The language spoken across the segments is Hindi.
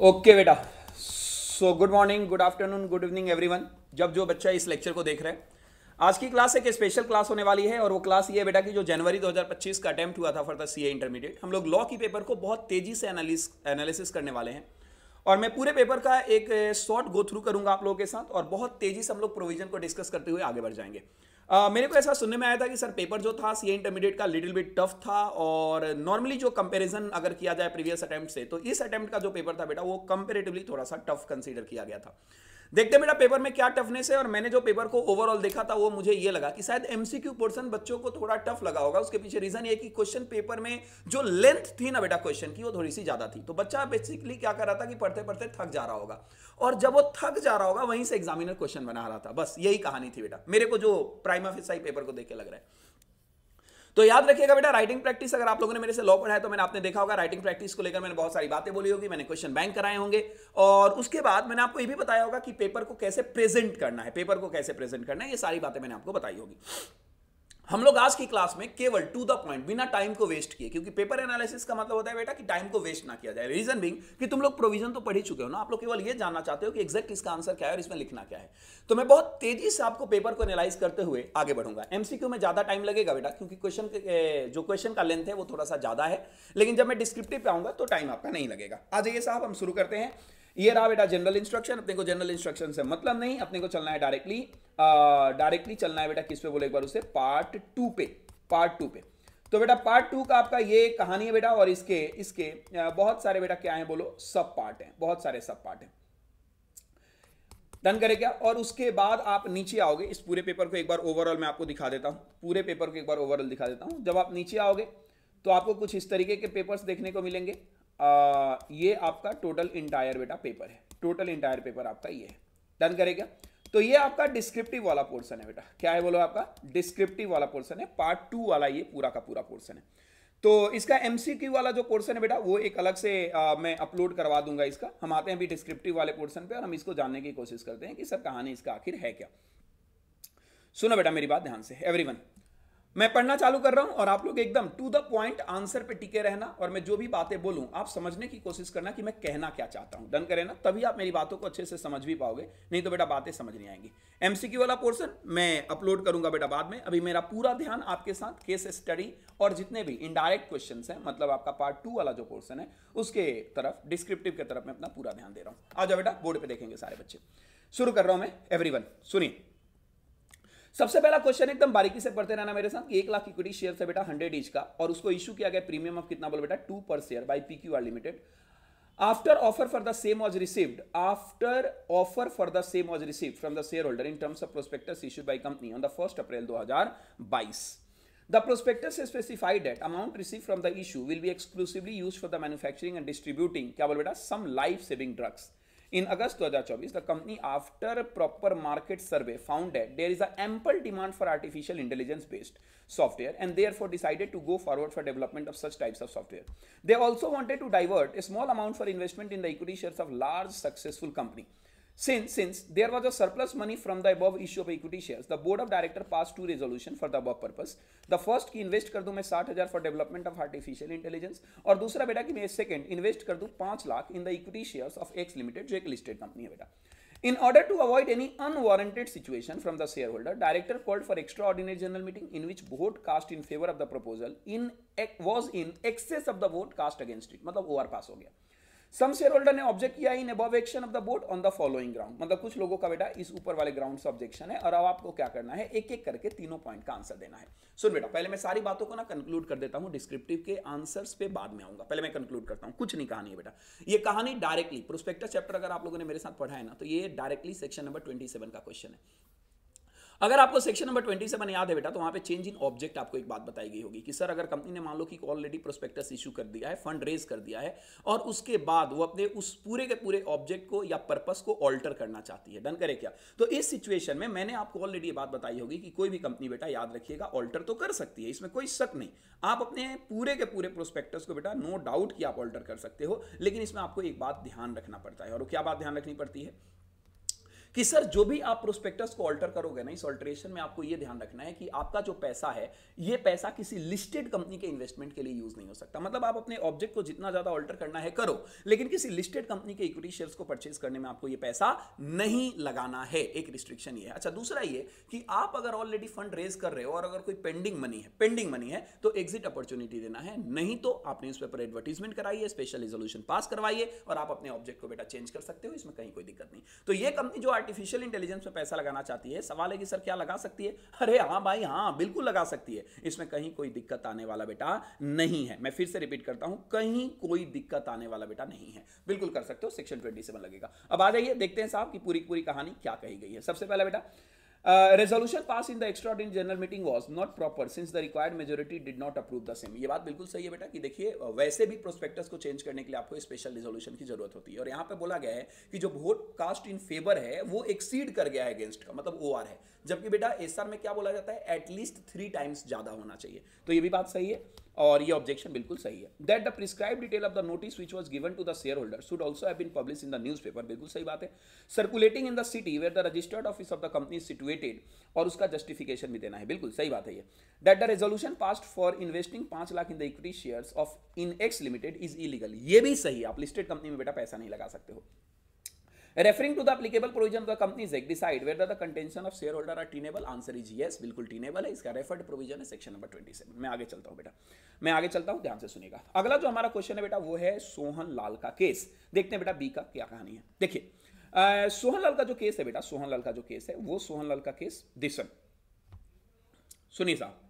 ओके बेटा। So good morning, good afternoon, good evening everyone. जब जो बच्चा इस लेक्चर को देख रहे हैं, आज की क्लास एक स्पेशल क्लास होने वाली है। और वो क्लास ये है बेटा कि जो जनवरी 2025 का अटेम्प्ट हुआ था फॉर द सीए इंटरमीडिएट, हम लोग लॉ की पेपर को बहुत तेजी से एनालिसिस करने वाले हैं। और मैं पूरे पेपर का एक शॉर्ट गो थ्रू करूंगा आप लोगों के साथ, और बहुत तेजी से हम लोग प्रोविजन को डिस्कस करते हुए आगे बढ़ जाएंगे। मेरे को ऐसा सुनने में आया था कि सर पेपर जो था सीए इंटरमीडिएट का लिटिल बिट टफ था, और नॉर्मली जो कंपैरिजन अगर किया जाए प्रीवियस अटेम्प्ट से, तो इस अटेम्प्ट का जो पेपर था बेटा वो कंपेरेटिवली थोड़ा सा टफ कंसीडर किया गया था। देखते बेटा पेपर में क्या टफनेस है। और मैंने जो पेपर को ओवरऑल देखा था वो मुझे ये लगा कि शायद एमसीक्यू पोर्शन बच्चों को थोड़ा टफ लगा होगा। उसके पीछे रीजन ये कि क्वेश्चन पेपर में जो लेंथ थी ना बेटा क्वेश्चन की, वो थोड़ी सी ज्यादा थी। तो बच्चा बेसिकली क्या कर रहा था कि पढ़ते पढ़ते थक जा रहा होगा, और जब वो थक जा रहा होगा वहीं से एग्जामिनर क्वेश्चन बना रहा था। बस यही कहानी थी बेटा, मेरे को जो प्राइमा फेसाई पेपर को देख के लग रहा है। तो याद रखिएगा बेटा, राइटिंग प्रैक्टिस, अगर आप लोगों ने मेरे से लॉ पढ़ा है तो मैंने आपने देखा होगा राइटिंग प्रैक्टिस को लेकर मैंने बहुत सारी बातें बोली होगी, मैंने क्वेश्चन बैंक कराए होंगे। और उसके बाद मैंने आपको ये भी बताया होगा कि पेपर को कैसे प्रेजेंट करना है, पेपर को कैसे प्रेजेंट करना है, ये सारी बातें मैंने आपको बताई होगी। हम लोग आज की क्लास में केवल टू द पॉइंट, बिना टाइम को वेस्ट किए, क्योंकि पेपर एनालिसिस का मतलब होता है बेटा कि टाइम को वेस्ट ना किया जाए। रीजन बीइंग कि तुम लोग प्रोविजन तो पढ़ ही चुके हो ना, आप लोग केवल ये जानना चाहते हो कि एग्जैक्ट इसका आंसर क्या है और इसमें लिखना क्या है। तो मैं बहुत तेजी से आपको पेपर को एनालाइज करते हुए आगे बढ़ूंगा। एमसीक्यू में ज्यादा टाइम लगेगा बेटा, क्योंकि क्वेश्चन का लेंथ है वो थोड़ा सा ज्यादा है, लेकिन जब मैं डिस्क्रिप्टिव पे आऊंगा तो टाइम आपका नहीं लगेगा। आ जाइए साहब, हम शुरू करते हैं। ये रहा बेटा जनरल इंस्ट्रक्शन। अपने को जनरल इंस्ट्रक्शन से मतलब नहीं, अपने को चलना है डायरेक्टली चलना है बेटा। किस पे बोले एक बार उसे, पार्ट टू पे। तो बेटा पार्ट टू का आपका ये कहानी है बेटा, और इसके इसके बहुत सारे बेटा क्या है बोलो, सब पार्ट हैं, बहुत सारे सब पार्ट हैं। डन करें क्या? और उसके बाद आप नीचे आओगे, इस पूरे पेपर को एक बार ओवरऑल मैं आपको दिखा देता हूं, पूरे पेपर को एक बार ओवरऑल दिखा देता हूं। जब आप नीचे आओगे तो आपको कुछ इस तरीके के पेपर्स देखने को मिलेंगे। ये आपका टोटल इंटायर बेटा पेपर है, टोटल इंटायर पेपर आपका ये है। डन करें क्या? तो ये आपका डिस्क्रिप्टिव वाला पोर्शन है बेटा। क्या है बोलो, आपका डिस्क्रिप्टिव वाला पोर्शन है, पार्ट टू वाला ये पूरा का पूरा पोर्शन है। तो इसका एमसीक्यू वाला जो पोर्शन है बेटा वो एक अलग से मैं अपलोड करवा दूंगा इसका। हम आते हैं अभी डिस्क्रिप्टिव वाले पोर्शन पे, और हम इसको जानने की कोशिश करते हैं कि सर कहानी इसका आखिर है क्या। सुनो बेटा मेरी बात ध्यान से एवरीवन, मैं पढ़ना चालू कर रहा हूं और आप लोग एकदम टू द पॉइंट आंसर पे टिके रहना। और मैं जो भी बातें बोलूं आप समझने की कोशिश करना कि मैं कहना क्या चाहता हूं। डन करें ना, तभी आप मेरी बातों को अच्छे से समझ भी पाओगे, नहीं तो बेटा बातें समझ नहीं आएंगी। एमसीक्यू वाला पोर्शन मैं अपलोड करूंगा बेटा बाद में। अभी मेरा पूरा ध्यान आपके साथ केस स्टडी और जितने भी इनडायरेक्ट क्वेश्चन है, मतलब आपका पार्ट टू वाला जो पोर्शन है उसके तरफ, डिस्क्रिप्टिव की तरफ मैं अपना पूरा ध्यान दे रहा हूं। आ जाओ बेटा, बोर्ड पे देखेंगे सारे बच्चे। शुरू कर रहा हूं मैं एवरीवन, सुनिए। सबसे पहला क्वेश्चन एकदम बारीकी से पढ़ते रहना मेरे साथ। 1 लाख इक्विटी शेयर है बेटा 100 ईच का, और उसको इशू किया गया प्रीमियम ऑफ कितना बोलो बेटा, 2 per share by PQR limited. After offer for the same was received, from the share holder in terms of prospectus issued by company on the 1 April 2022। The prospectus specified that amount received from the issue will be exclusively used for the manufacturing and distributing क्या बोल बेटा, some life-saving drugs. In August 2024, the company, after proper market survey, found that there is an ample demand for artificial intelligence-based software, and therefore decided to go forward for development of such types of software. They also wanted to divert a small amount for investment in the equity shares of large successful company. Since there was a surplus money from the above issue of equity shares, the board of director passed 2 resolution for the above purpose. The first की इन्वेस्ट कर दूं मैं 60,000 for development of artificial intelligence, और दूसरा बेटा कि मैं सेकंड इन्वेस्ट कर दूं 5 lakh in the equity shares of x limited, जो एक लिस्टेड कंपनी है बेटा। In order to avoid any unwarranted situation from the shareholder, director called for extraordinary general meeting in which vote cast in favor of the proposal was in excess of the vote cast against it, मतलब ओवर पास हो गया। सम शेयर होल्डर ने ऑब्जेक्ट किया in above action of the board on the following ground, मतलब कुछ लोगों का बेटा इस ऊपर वाले ग्राउंड से ऑब्जेक्शन है। और अब आपको क्या करना है, एक एक करके तीनों पॉइंट का आंसर देना है। सुन बेटा, पहले मैं सारी बातों को ना कंक्लूड कर देता हूं, डिस्क्रिप्टिव के आंसर्स पे बाद में आऊंगा, पहले मैं कंक्लूड करता हूं। कुछ नहीं कहानी है बेटा, ये कहानी डायरेक्टली प्रोस्पेक्टस चैप्टर अगर आप लोगों ने मेरे साथ पढ़ा है ना, तो ये डायरेक्टली सेक्शन नंबर 27 का क्वेश्चन है। अगर आपको सेक्शन नंबर 27 याद है बेटा, तो वहां पे चेंज इन ऑब्जेक्ट आपको एक बात बताई गई होगी कि सर अगर कंपनी ने मान लो कि ऑलरेडी प्रोस्पेक्टस इशू कर दिया है, फंड रेज कर दिया है, और उसके बाद वो अपने उस पूरे के पूरे ऑब्जेक्ट को या पर्पस को ऑल्टर करना चाहती है। डन करे क्या? तो इस सिचुएशन में मैंने आपको ऑलरेडी ये बात बताई होगी कि कोई भी कंपनी बेटा याद रखिएगा ऑल्टर तो कर सकती है, इसमें कोई शक नहीं। आप अपने पूरे के पूरे प्रोस्पेक्टस को बेटा नो डाउट कि आप ऑल्टर कर सकते हो, लेकिन इसमें आपको एक बात ध्यान रखना पड़ता है। और क्या बात ध्यान रखनी पड़ती है कि सर जो भी आप प्रोस्पेक्टस को ऑल्टर करोगे ना, इस ऑल्टरेशन में आपको यह ध्यान रखना है कि आपका जो पैसा है ये पैसा किसी लिस्टेड कंपनी के इन्वेस्टमेंट के लिए यूज नहीं हो सकता। मतलब आप अपने ऑब्जेक्ट को जितना ज्यादा ऑल्टर करना है करो, लेकिन किसी लिस्टेड कंपनी के इक्विटी शेयर्स को परचेज करने में आपको ये पैसा नहीं लगाना है। एक रिस्ट्रिक्शन ये है। अच्छा, दूसरा ये कि आप अगर ऑलरेडी फंड रेज कर रहे हो और अगर कोई पेंडिंग मनी है तो एग्जिट अपॉर्चुनिटी देना है, नहीं तो आप न्यूज़पेपर एडवर्टीजमेंट कराइए, स्पेशल रिजोल्यूशन पास करवाइए और आप अपने ऑब्जेक्ट को बेटा चेंज कर सकते हो, इसमें कहीं कोई दिक्कत नहीं। तो ये कंपनी जो आर्टिफिशियल इंटेलिजेंस में पैसा लगाना चाहती है, सवाल है कि सर क्या लगा सकती है? अरे हाँ भाई हाँ, बिल्कुल लगा सकती है, इसमें कहीं कोई दिक्कत आने वाला बेटा नहीं है। मैं फिर से रिपीट करता हूं, कहीं कोई दिक्कत आने वाला बेटा नहीं है, बिल्कुल कर सकते हो, सेक्शन 27 लगेगा। अब आ जाइए देखते हैं साहब कि पूरी कहानी क्या कही गई है। सबसे पहला बेटा, resolution passed in the extraordinary general meeting was not proper since the required majority did not approve the same। ये बात बिल्कुल सही है बेटा कि देखिए वैसे भी प्रोस्पेक्टस को चेंज करने के लिए आपको स्पेशल रिजोल्यूशन की जरूरत होती है, और यहाँ पे बोला गया है कि जो वोट कास्ट इन फेवर है वो एक्सीड कर गया है अगेंस्ट का, मतलब ओआर है, जबकि बेटा एसआर में क्या बोला जाता है, एटलीस्ट 3 टाइम्स ज्यादा होना चाहिए। तो ये भी बात सही है और ये ऑब्जेक्शन बिल्कुल सही है। That the prescribe detail of the notice which was given to the share holder should also have been publish in the newspaper, बिल्कुल सही बात है। Circulating in the city where the registered office of the company is situated, और उसका जस्टिफिकेशन भी देना है, बिल्कुल सही बात है ये। That the resolution passed for investing 5 lakh in the equity shares of INX Limited is illegal, ये भी सही है, आप लिस्टेड कंपनी में बेटा पैसा नहीं लगा सकते हो। Referring to the applicable provision of the Companies Act, decide whether the contention of shareholder are tenable, answer is yes, बिल्कुल tenable है, इसका रेफर्ड प्रोविजन है सेक्शन नंबर 27। मैं आगे चलता हूं बेटा, मैं आगे चलता हूं, ध्यान से सुनिएगा। अगला जो हमारा क्वेश्चन है बेटा वो है सोहन लाल का केस। देखते हैं बेटा बी का क्या कहानी है। देखिए सोहन लाल का जो केस है बेटा, सोहन लाल का जो केस है वो सोहन लाल का केस दिसन, सुनिए साहब,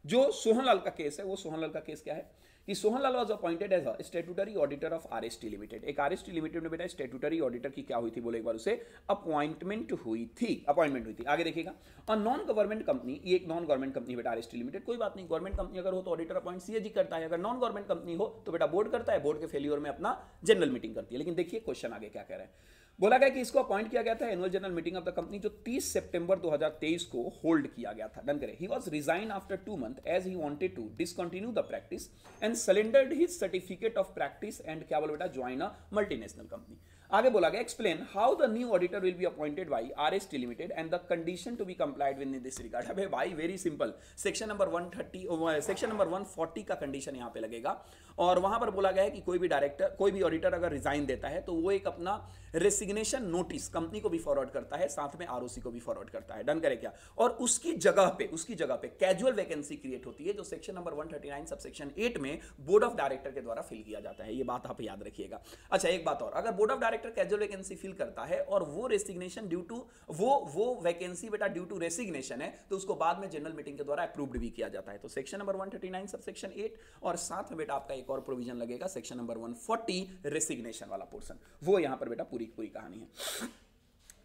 जो सोहन लाल का केस है वो सोहन लाल का केस क्या है कि Sohan Lal was appointed as a statutory auditor of RST Limited. एक आरएसटी लिमिटेड में बेटा स्टैट्यूटरी ऑडिटर की क्या हुई थी, बोले एक बार उसे अपॉइंटमेंट हुई थी। आगे देखिएगा, और नॉन गवर्नमेंट कंपनी, ये एक नॉन गवर्नमेंट कंपनी बेटा आरएसटी लिमिटेड, कोई बात नहीं, गवर्नमेंट कंपनी अगर हो तो ऑडिटर अपॉइंट सीएजी करता है, अगर नॉन गवर्नमेंट कंपनी हो तो बेटा बोर्ड करता है, बोर्ड के फेलियर में अपना जनरल मीटिंग करती है। लेकिन देखिए क्वेश्चन आगे क्या कह रहा है, बोला गया कि इसको अपॉइंट किया गया था annual general meeting of the company जो 30 सितंबर 2023 को होल्ड किया गया था। डन करें, he was resign after 2 month as he wanted to discontinue the practice and surrendered his certificate of practice and क्या बोले बेटा, ज्वाइन अ मल्टीनेशनल कंपनी। आगे बोला गया, explain how the new auditor will be appointed by RST limited and the condition to be complied with in this regard. अबे भाई वेरी सिंपल, सेक्शन नंबर 140 का कंडीशन यहां पे लगेगा, और वहां पर बोला गया है कि कोई भी डायरेक्टर, कोई भी ऑडिटर अगर रिजाइन देता है तो वो एक अपना रेसिग्नेशन नोटिस कंपनी को भी फॉरवर्ड करता है, साथ में आरओसी को भी फॉरवर्ड करता है। डन करे क्या, और उसकी जगह पे कैजुअल वैकेंसी क्रिएट होती है जो सेक्शन नंबर 139 सबसेक्शन 8 में बोर्ड ऑफ डायरेक्टर के द्वारा फिल किया जाता है। ये बात आप याद रखिएगा। अच्छा एक बात और, अगर board of director casual vacancy fill करता है और वो रेसिग्नेशन ड्यू टू वो वैकेंसी बेटा ड्यू टू रेसिग्नेशन है तो उसको बाद में जनरल मीटिंग के द्वारा अप्रूव्ड भी किया जाता है। तो सेक्शन नंबर 139 सबसेक्शन 8 और साथ में बेटा आपका एक और प्रोविजन लगेगा सेक्शन नंबर 140 रेसिग्नेशन वाला पोर्शन, वो यहां पर बेटा पूरी कहानी है।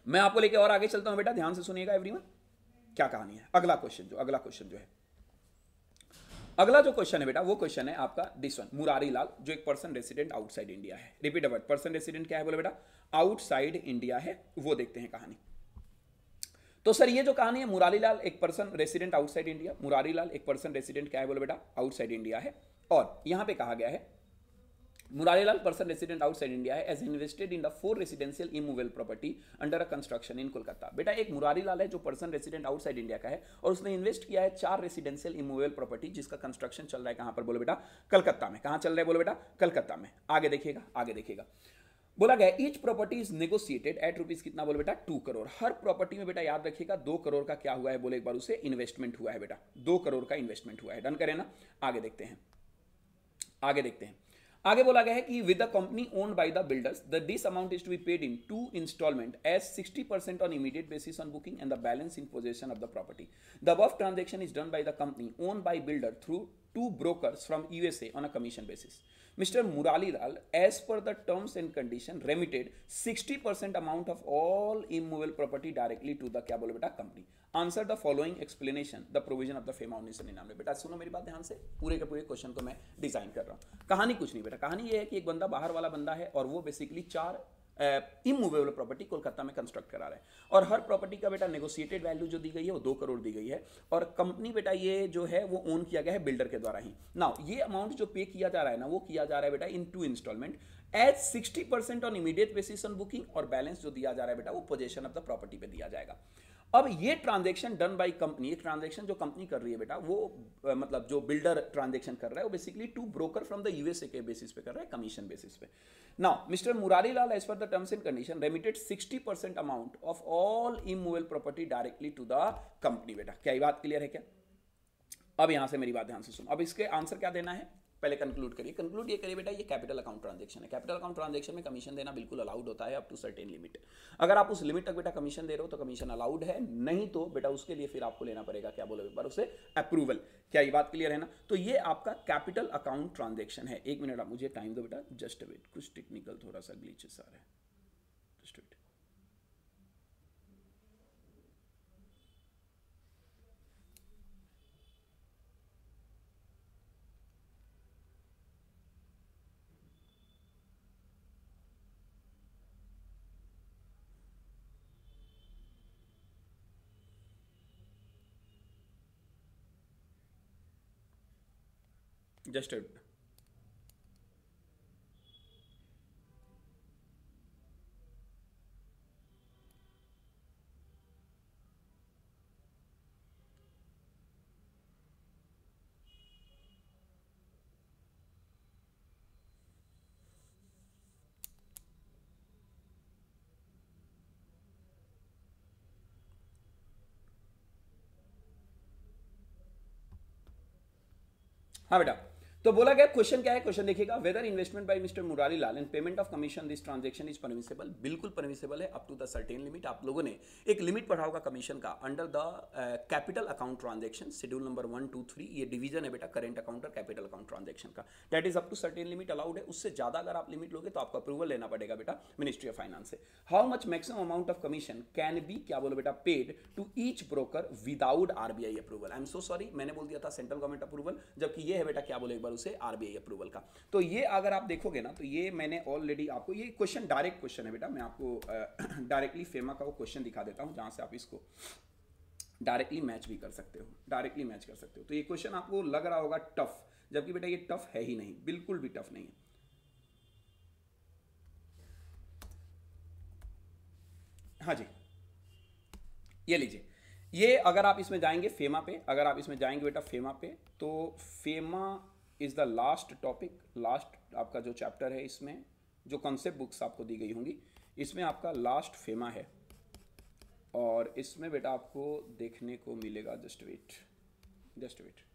मैं आपको लेके और आगे चलता हूं बेटा, ध्यान से सुनिएगा एवरीवन क्या कहानी है। अगला क्वेश्चन जो है, अगला जो क्वेश्चन है बेटा वो क्वेश्चन है आपका दिस वन, मुरारी लाल जो एक पर्सन रेसिडेंट आउटसाइड इंडिया है। रिपीट वर्ड, पर्सन रेसिडेंट क्या है बोले बेटा, आउटसाइड इंडिया है। वो देखते हैं कहानी। तो सर ये जो कहानी है, मुरारी लाल एक person resident outside India, Murari Lal एक पर्सन रेसिडेंट क्या है बोले बेटा, आउटसाइड इंडिया है। और यहां पे कहा गया है Murari Lal person resident outside India है as invested in the 4 residential immovable property under a construction in Kolkata. बेटा एक मुरारी लाल है जो पर्सन रेसिडेंट आउटसाइड इंडिया का है और उसने इन्वेस्ट किया है 4 रेसिडेंशियल इमूवेबल प्रॉपर्टी जिसका कंस्ट्रक्शन चल रहा है कहां पर बोले बेटा, कलकत्ता में। कहां चल रहा है बोले बेटा, कलकत्ता में। आगे देखिएगा बोला गया each property is negotiated at rupees कितना बोले बेटा, 2 करोड़। हर प्रॉपर्टी में बेटा याद रखिएगा 2 करोड़ का क्या हुआ है बोले एक बार उसे इन्वेस्टमेंट हुआ है बेटा, 2 करोड़ का इन्वेस्टमेंट हुआ है। डन करें ना, आगे देखते हैं। आगे बोला गया है कि with the company owned by the builders the this amount is to be paid in 2 instalment as 60% on immediate basis on booking and the balance in possession of the property. The above transaction is done by the company owned by builder through 2 brokers from USA on a commission basis. Mr. Murali Lal, as per the terms and condition, remitted 60% amount of all immovable property directly to the क्या बोले बेटा, company. Answer the following explanation, the provision of the FEMA 1999। बेटा सुनो मेरी बात ध्यान से, पूरे के पूरे क्वेश्चन को मैं डिजाइन कर रहा हूँ। कहानी कुछ नहीं बेटा, कहानी ये है कि एक बंदा बाहर वाला बंदा है और वो बेसिकली 4 इमूवेबल प्रॉपर्टी कोलकाता में कंस्ट्रक्ट करा रहे हैं, और हर प्रॉपर्टी का बेटा नेगोशिएटेड वैल्यू जो दी गई है वो 2 करोड़ दी गई है, और कंपनी बेटा ये जो है वो ओन किया गया है बिल्डर के द्वारा ही। नाउ ये अमाउंट जो पे किया जा रहा है ना, वो किया जा रहा है बेटा in 2 instalment as 60% on immediate basis on booking, और बैलेंस जो दिया जा रहा है बेटा वो पोजेशन ऑफ द प्रॉपर्टी पे दिया जाएगा। अब ये ट्रांजैक्शन डन बाय कंपनी, एक ट्रांजैक्शन जो कंपनी कर रही है बेटा वो मतलब जो बिल्डर ट्रांजैक्शन कर रहा है वो basically to broker from the USA के बेसिस पे कर रहा है, कमीशन बेसिस पे। Now mister Murari Lal as per the terms and condition remitted 60% amount of all immovable property directly to the company. बेटा क्या ये बात क्लियर है क्या? अब यहां से मेरी बात ध्यान से सुनो। अब इसके आंसर क्या देना है, पहले कंक्लूड करिए। कंक्लूड ये करिए बेटा, ये कैपिटल अकाउंट ट्रांजैक्शन है। कैपिटल अकाउंट ट्रांजैक्शन में कमीशन देना बिल्कुल अलाउड होता है अप टू सर्टेन लिमिट। अगर आप उस लिमिट तक बेटा कमीशन दे रहे हो तो कमीशन अलाउड है, नहीं तो बेटा उसके लिए फिर आपको लेना पड़ेगा क्या बोलो एक बार उसे, अप्रूवल। क्या ये बात क्लियर है ना? तो ये आपका कैपिटल अकाउंट ट्रांजैक्शन है। एक मिनट आप मुझे टाइम दो बेटा, जस्ट वेट, कुछ टेक्निकल थोड़ा सा ग्लिचेस आ रहे हैं, जस्ट वेट। Just wait. हाँ बेटा, तो बोला गया क्वेश्चन क्या है, क्वेश्चन देखिएगा, whether investment by mister Murari Lal and payment of commission this transaction is permissible. बिल्कुल परमिसेबल है up to the certain limit. आप लोगों ने एक लिमिट पढ़ा होगा कमीशन का under the capital account transaction schedule number 1, 2, 3। ये डिवीजन है बेटा करेंट अकाउंट और कैपिटल अकाउंट ट्रांजैक्शन का, that is up to certain limit allowed है। उससे ज्यादा अगर आप लिमिट लोगे तो आपको अप्रूवल लेना पड़ेगा बेटा मिनिस्ट्री ऑफ फाइनेंस से। How much maximum amount of commission can be क्या बोलो बेटा paid to each broker without RBI approval. I am so sorry, मैंने बोल दिया था सेंट्रल गवर्नमेंट अप्रूवल, जबकि ये है बेटा क्या बोलो एक बार उसे, आरबीआई अप्रूवल का। तो ये अगर आप देखोगे ना तो ये मैंने ऑलरेडी आपको, ये क्वेश्चन डायरेक्ट क्वेश्चन है बेटा, मैं आपको डायरेक्टली फेमा का वो क्वेश्चन दिखा देता हूं जहां से आप इसको डायरेक्टली मैच भी कर सकते हो, डायरेक्टली मैच कर सकते हो। तो ये क्वेश्चन आपको लग रहा होगा टफ, जबकि बेटा ये टफ है ही नहीं, बिल्कुल भी टफ नहीं है। हाँ जी, ये लीजिए, ये अगर आप इसमें जाएंगे फेमा पे, अगर आप इसमें जाएंगे बेटा फेमा पे, तो FEMA is the last topic, last आपका जो चैप्टर है इसमें जो कॉन्सेप्ट बुक्स आपको दी गई होंगी, इसमें आपका लास्ट फेमा है, और इसमें बेटा आपको देखने को मिलेगा, जस्ट वेट, जस्ट वेट,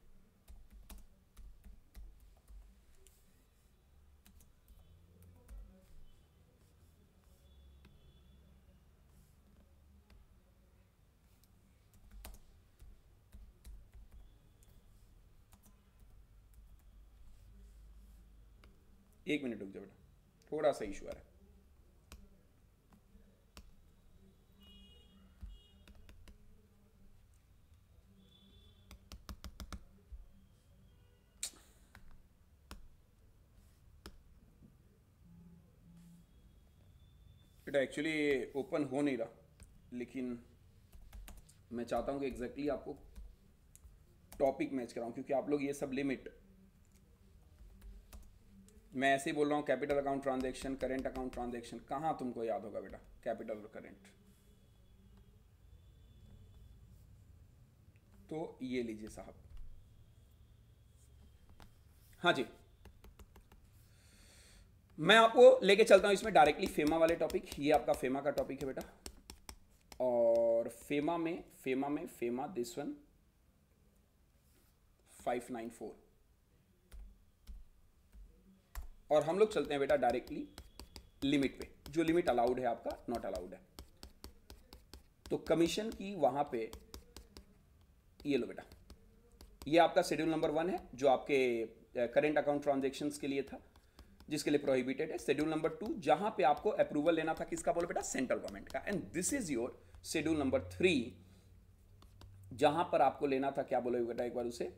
एक मिनट रुक जाओ बेटा, थोड़ा सा इशू आ रहा है। बेटा एक्चुअली ओपन हो नहीं रहा, लेकिन मैं चाहता हूं कि एग्जैक्टली आपको टॉपिक मैच कराऊं, क्योंकि आप लोग ये सब लिमिट, मैं ऐसे ही बोल रहा हूँ capital account transaction, current account transaction, कहाँ तुमको याद होगा बेटा कैपिटल और करेंट। तो ये लीजिए साहब, हाँ जी, मैं आपको लेके चलता हूँ इसमें डायरेक्टली फेमा वाले टॉपिक। ये आपका फेमा का टॉपिक है बेटा, और फेमा दिस वन 594, और हम लोग चलते हैं बेटा डायरेक्टली लिमिट पे, जो लिमिट अलाउड है आपका नॉट अलाउड है। तो कमीशन की वहां पे ये लो बेटा, ये आपका शेड्यूल नंबर 1 है जो आपके करेंट अकाउंट ट्रांजैक्शंस के लिए था, जिसके लिए प्रोहिबिटेड है। शेड्यूल नंबर 2 जहां पे आपको अप्रूवल लेना था किसका बोलो बेटा, सेंट्रल गवर्नमेंट का। And this is your schedule number 3 जहां पर आपको लेना था क्या बोलो बेटा एक बार उसे,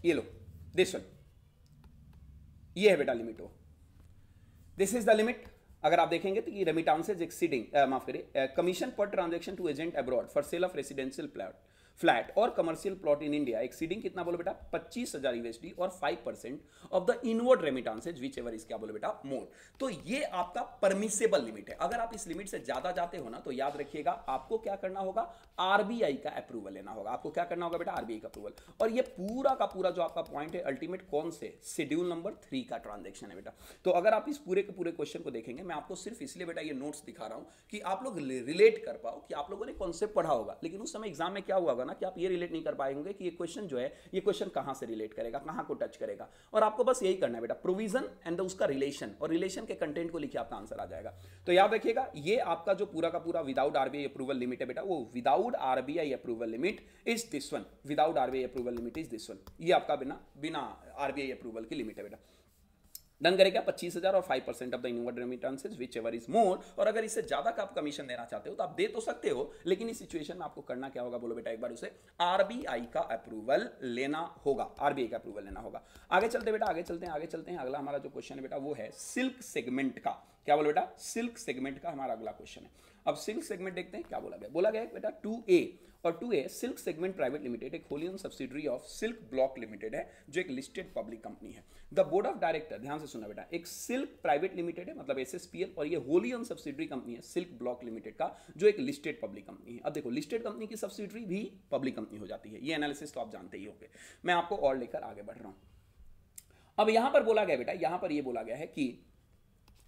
ये लो, दिस वन, ये है बेटा लिमिट हो, दिस इज द लिमिट। अगर आप देखेंगे तो ये रेमिटांसेज एक्सीडिंग, माफ करिए, कमीशन पर transaction to agent abroad for sale of residential flat और commercial plot in India exceeding कितना बोलो बेटा 25,000 USD और 5% of the inward remittances whichever is क्या बोलो बेटा मोर। तो ये आपका परमिसेबल लिमिट है। अगर आप इस लिमिट से ज्यादा जाते हो ना तो याद रखिएगा आपको क्या करना होगा, आरबीआई का अप्रूवल लेना होगा। आपको क्या करना होगा बेटा, आरबीआई का अप्रूवल। और ये पूरा का पूरा जो आपका पॉइंट है अल्टीमेट कौन से, शेड्यूल नंबर 3 का ट्रांजेक्शन है बेटा। तो अगर आप इस पूरे के पूरे क्वेश्चन को देखेंगे, मैं आपको सिर्फ इसलिए बेटा ये नोट्स दिखा रहा हूं कि आप लोग रिलेट कर पाओ कि आप लोगों ने कॉन्सेप्ट पढ़ा होगा, लेकिन उस समय एग्जाम में क्या हुआ होगा ना कि आप ये रिलेट नहीं कर पाएंगे कि ये क्वेश्चन जो है ये क्वेश्चन कहां से रिलेट करेगा, कहां को टच करेगा। और आपको बस यही करना है बेटा, प्रोविजन एंड उसका रिलेशन, और रिलेशन के कंटेंट को लिखिए आपका आंसर आ जाएगा। तो याद रखिएगा ये आपका जो पूरा का पूरा विदाउट आरबीआई अप्रूवल लिमिट है बेटा, वो without RBI approval limit is this one, without RBI approval limit is this one. ये आपका बिना आरबीआई अप्रूवल की लिमिट है बेटा। डन करेगा 25,000 और 5% of the inward remittances which ever is more. और अगर इससे ज्यादा का आप कमीशन देना चाहते हो तो आप दे तो सकते हो, लेकिन इस सिचुएशन में आपको करना क्या होगा बोलो बेटा, एक बार उसे आरबीआई का अप्रूवल लेना होगा, आरबीआई का अप्रूवल लेना होगा। आगे चलते बेटा, आगे चलते हैं। अगला हमारा जो क्वेश्चन है बेटा वो है सिल्क सेगमेंट का। क्या बोलो बेटा, सिल्क सेगमेंट का हमारा अगला क्वेश्चन है। अब सिल्क सेगमेंट देखते हैं क्या बोला गया बेटा 2A, और 2A silk Segment Private limited एक wholly owned subsidiary of silk block limited है जो एक लिस्टेड पब्लिक कंपनी है। द बोर्ड ऑफ डायरेक्टर, ध्यान से सुना बेटा, एक सिल्क प्राइवेट लिमिटेड है मतलब SSPL, और ये होली ओन्ड सब्सिडरी कंपनी है सिल्क ब्लॉक लिमिटेड का जो एक लिस्टेड पब्लिक कंपनी है। अब देखो लिस्टेड कंपनी की सब्सिडरी भी पब्लिक कंपनी हो जाती है, ये एनालिसिस तो आप जानते ही होंगे। मैं आपको और लेकर आगे बढ़ रहा हूं। अब यहां पर बोला गया बेटा, यहां पर यह बोला गया है कि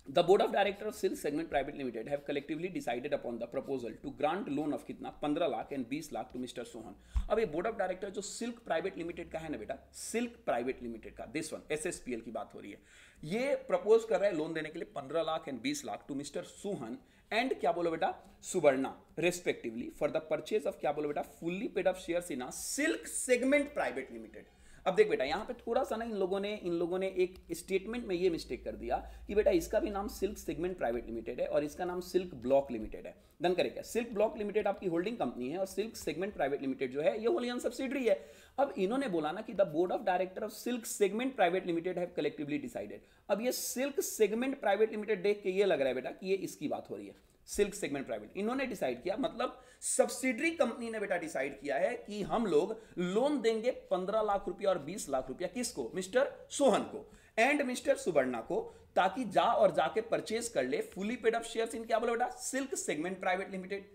The board of directors of Silk Segment Private Limited have collectively decided upon the proposal to grant loan of कितना 15 lakh and 20 lakh to Mr. Sohan. अब ये बोर्ड ऑफ डायरेक्टर जो सिल्क प्राइवेट लिमिटेड का है ना बेटा, सिल्क प्राइवेट लिमिटेड का, दिस वन SSPL की बात हो रही है, ये प्रपोज कर रहा है लोन देने के लिए 15 lakh and 20 lakh to mister Sohan and क्या बोलो बेटा Suvarna respectively for the purchase of क्या बोलो बेटा fully paid of shares in Silk Segment Private Limited. अब देख बेटा यहां पे थोड़ा सा ना इन लोगों ने एक स्टेटमेंट में ये मिस्टेक कर दिया कि बेटा इसका भी नाम सिल्क सेगमेंट प्राइवेट लिमिटेड है और इसका नाम सिल्क ब्लॉक लिमिटेड है। डन करेगा, सिल्क ब्लॉक लिमिटेड आपकी होल्डिंग कंपनी है और सिल्क सेगमेंट प्राइवेट लिमिटेड जो है ये होली ओन्ड सब्सिडरी है। अब इन्होंने बोला ना कि the board of director of silk Segment Private limited have collectively decided. अब ये सिल्क सेगमेंट प्राइवेट लिमिटेड देख के ये लग रहा है बेटा कि ये इसकी बात हो रही है, सिल्क सेगमेंट प्राइवेट इन्होंने डिसाइड किया, मतलब सब्सिडरी कंपनी ने बेटा डिसाइड किया है कि हम लोग लोन देंगे 15 लाख रुपया और 20 लाख रुपया किसको, मिस्टर सोहन को एंड मिस्टर सुवर्णा को, ताकि जा और जाके परचेज कर ले फुली पेड ऑफ शेयर्स इन क्या बोलो बेटा सिल्क सेगमेंट प्राइवेट लिमिटेड।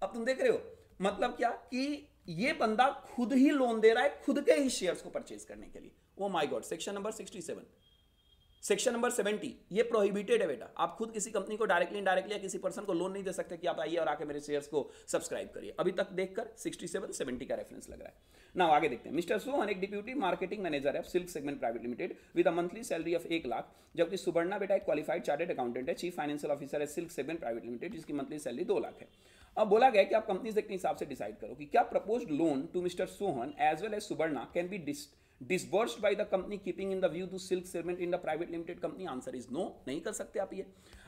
अब तुम देख रहे हो मतलब क्या कि ये बंदा खुद ही लोन दे रहा है खुद के ही शेयर्स को परचेज करने के लिए। Oh my God, section number 67, section number 70 ये प्रोहिबिटेड है बेटा। आप खुद किसी कंपनी को डायरेक्टली इनडायरेक्टली या किसी पर्सन को लोन नहीं दे सकते कि आप आइए और आके मेरे शेयर्स को सब्सक्राइब करिए। अभी तक देखकर 67 70 का रेफरेंस लग रहा है ना। आगे देखते हैं, मिस्टर सोहन एक डिप्यूटी मार्केटिंग मैनेजर है silk Segment Private limited with a monthly salary of 1 lakh, जबकि सुवर्णा बेटा एक क्वालिफाइड चार्टर्ड अकाउंटेंट है, चीफ फाइनेंशियल ऑफिसर है सिल्क सेगमेंट प्राइवेट लिमिटेड जिसकी मंथली सैलरी 2 लाख है। अब बोला गया कि आप कंपनीज के हिसाब से डिसाइड करो कि क्या proposed loan to mister Sohan as well as Suvarna can be disbursed by the company keeping in the view to silk segment in the private limited company। answer is no, नहीं कर सकते आप ये।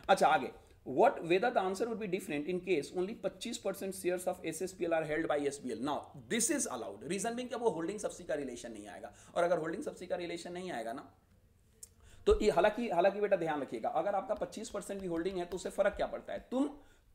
अच्छा आगे, what whether the answer would be different in case only 25% shares of SSPL are held by SBL। now this is allowed, reason being कि वो होल्डिंग सब्सिडी का रिलेशन नहीं आएगा, और अगर होल्डिंग सब्सिडी का रिलेशन नहीं आएगा ना तो ये हालांकि बेटा ध्यान रखिएगा, अगर आपका 25% भी होल्डिंग है तो उससे फर्क क्या पड़ता है, तुम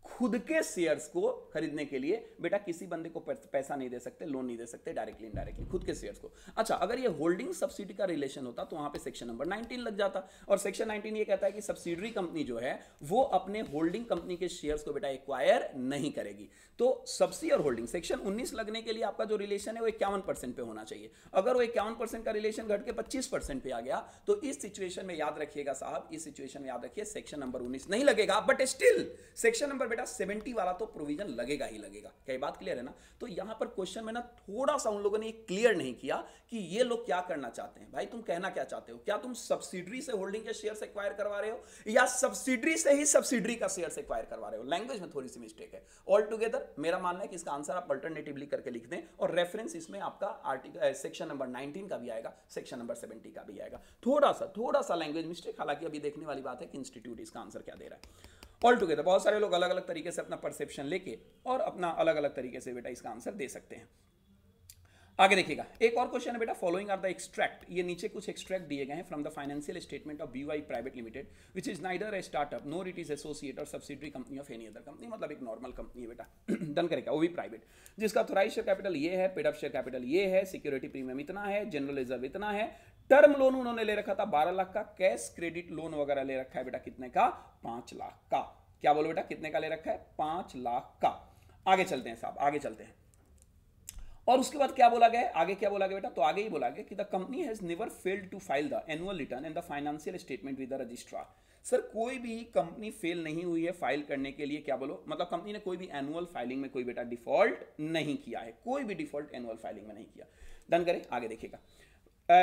खुद के शेयर्स को खरीदने के लिए बेटा किसी बंदे को पैसा नहीं दे सकते, लोन नहीं दे सकते डायरेक्टली इनडायरेक्टली, खुद के शेयर्स को। अच्छा अगर ये होल्डिंग सब्सिडी का रिलेशन होता तो वहां पे सेक्शन नंबर 19 लग जाता, और सेक्शन 19 ये कहता है कि सब्सिडरी कंपनी जो है वो अपने होल्डिंग कंपनी के शेयर्स को बेटा एक्वायर नहीं करेगी। तो सब्सिडी और होल्डिंग सेक्शन 19 लगने के लिए आपका जो रिलेशन है वो 51% पे होना चाहिए। अगर वो 51% का रिलेशन घट के 25% पे आ गया तो इस सिचुएशन में याद रखिएगा साहब, इस सिचुएशन में याद रखिए सेक्शन नंबर 19 नहीं लगेगा, बट स्टिल सेक्शन नंबर बेटा 70 वाला तो प्रोविजन लगेगा ही लगेगा। क्या बात क्लियर है ना। तो यहां पर क्वेश्चन में ना थोड़ा सा उन लोगों ने क्लियर नहीं किया कि ये लोग क्या करना चाहते हैं। भाई तुम कहना क्या चाहते हो, क्या तुम सब्सिडरी से होल्डिंग के शेयर्स एक्वायर करवा रहे हो या सब्सिडरी से ही सब्सिडरी का शेयर्स एक्वायर करवा रहे हो। लैंग्वेज में थोड़ी सी मिस्टेक है। ऑल टुगेदर मेरा मानना है कि इसका आंसर आप अल्टरनेटिवली करके लिख दें, और रेफरेंस इसमें आपका आर्टिकल सेक्शन नंबर 19 का भी आएगा, सेक्शन नंबर 70 का भी आएगा। थोड़ा सा लैंग्वेज मिस्टेक, हालांकि अभी देखने वाली बात है कि इंस्टीट्यूट इसका आंसर क्या दे रहा है। ऑल टुगेदर बहुत सारे लोग अलग अलग तरीके से अपना परसेप्शन लेके और अपना अलग अलग तरीके से बेटा इसका आंसर दे सकते हैं। आगे देखिएगा, एक और क्वेश्चन है बेटा, फॉलोइंग आर द एक्सट्रैक्ट, ये नीचे कुछ एक्सट्रैक्ट दिए गए हैं from the financial statement of BY private limited which is neither a startup nor it is associate और subsidiary company of any other company, मतलब एक नॉर्मल कंपनी है बेटा, डन करेगा, वो भी प्राइवेट, जिसका थोराइज शेयर कैपिटल ये है, पेड अप शेयर कैपिटल ये है, सिक्योरिटी प्रीमियम इतना है, जनरल रिजर्व इतना है, टर्म लोन उन्होंने ले रखा था 12 लाख का, कैश क्रेडिट लोन वगैरह ले रखा है बेटा कितने का, 5 लाख का। क्या बोलो बेटा, कितने का ले रखा है, 5 लाख का। आगे चलते हैं साहब, आगे चलते हैं, और उसके बाद क्या बोला गया है, आगे क्या बोला गया बेटा, तो आगे ही बोला गया कि the company has never failed to file the annual return and the financial statement with the registrar. Sir कोई भी कंपनी फेल नहीं हुई है फाइल करने के लिए, क्या बोलो, मतलब कंपनी ने कोई भी एनुअल फाइलिंग में कोई बेटा डिफॉल्ट नहीं किया है, कोई भी डिफॉल्ट एनुअल फाइलिंग में नहीं किया। डन करें, आगे देखिएगा,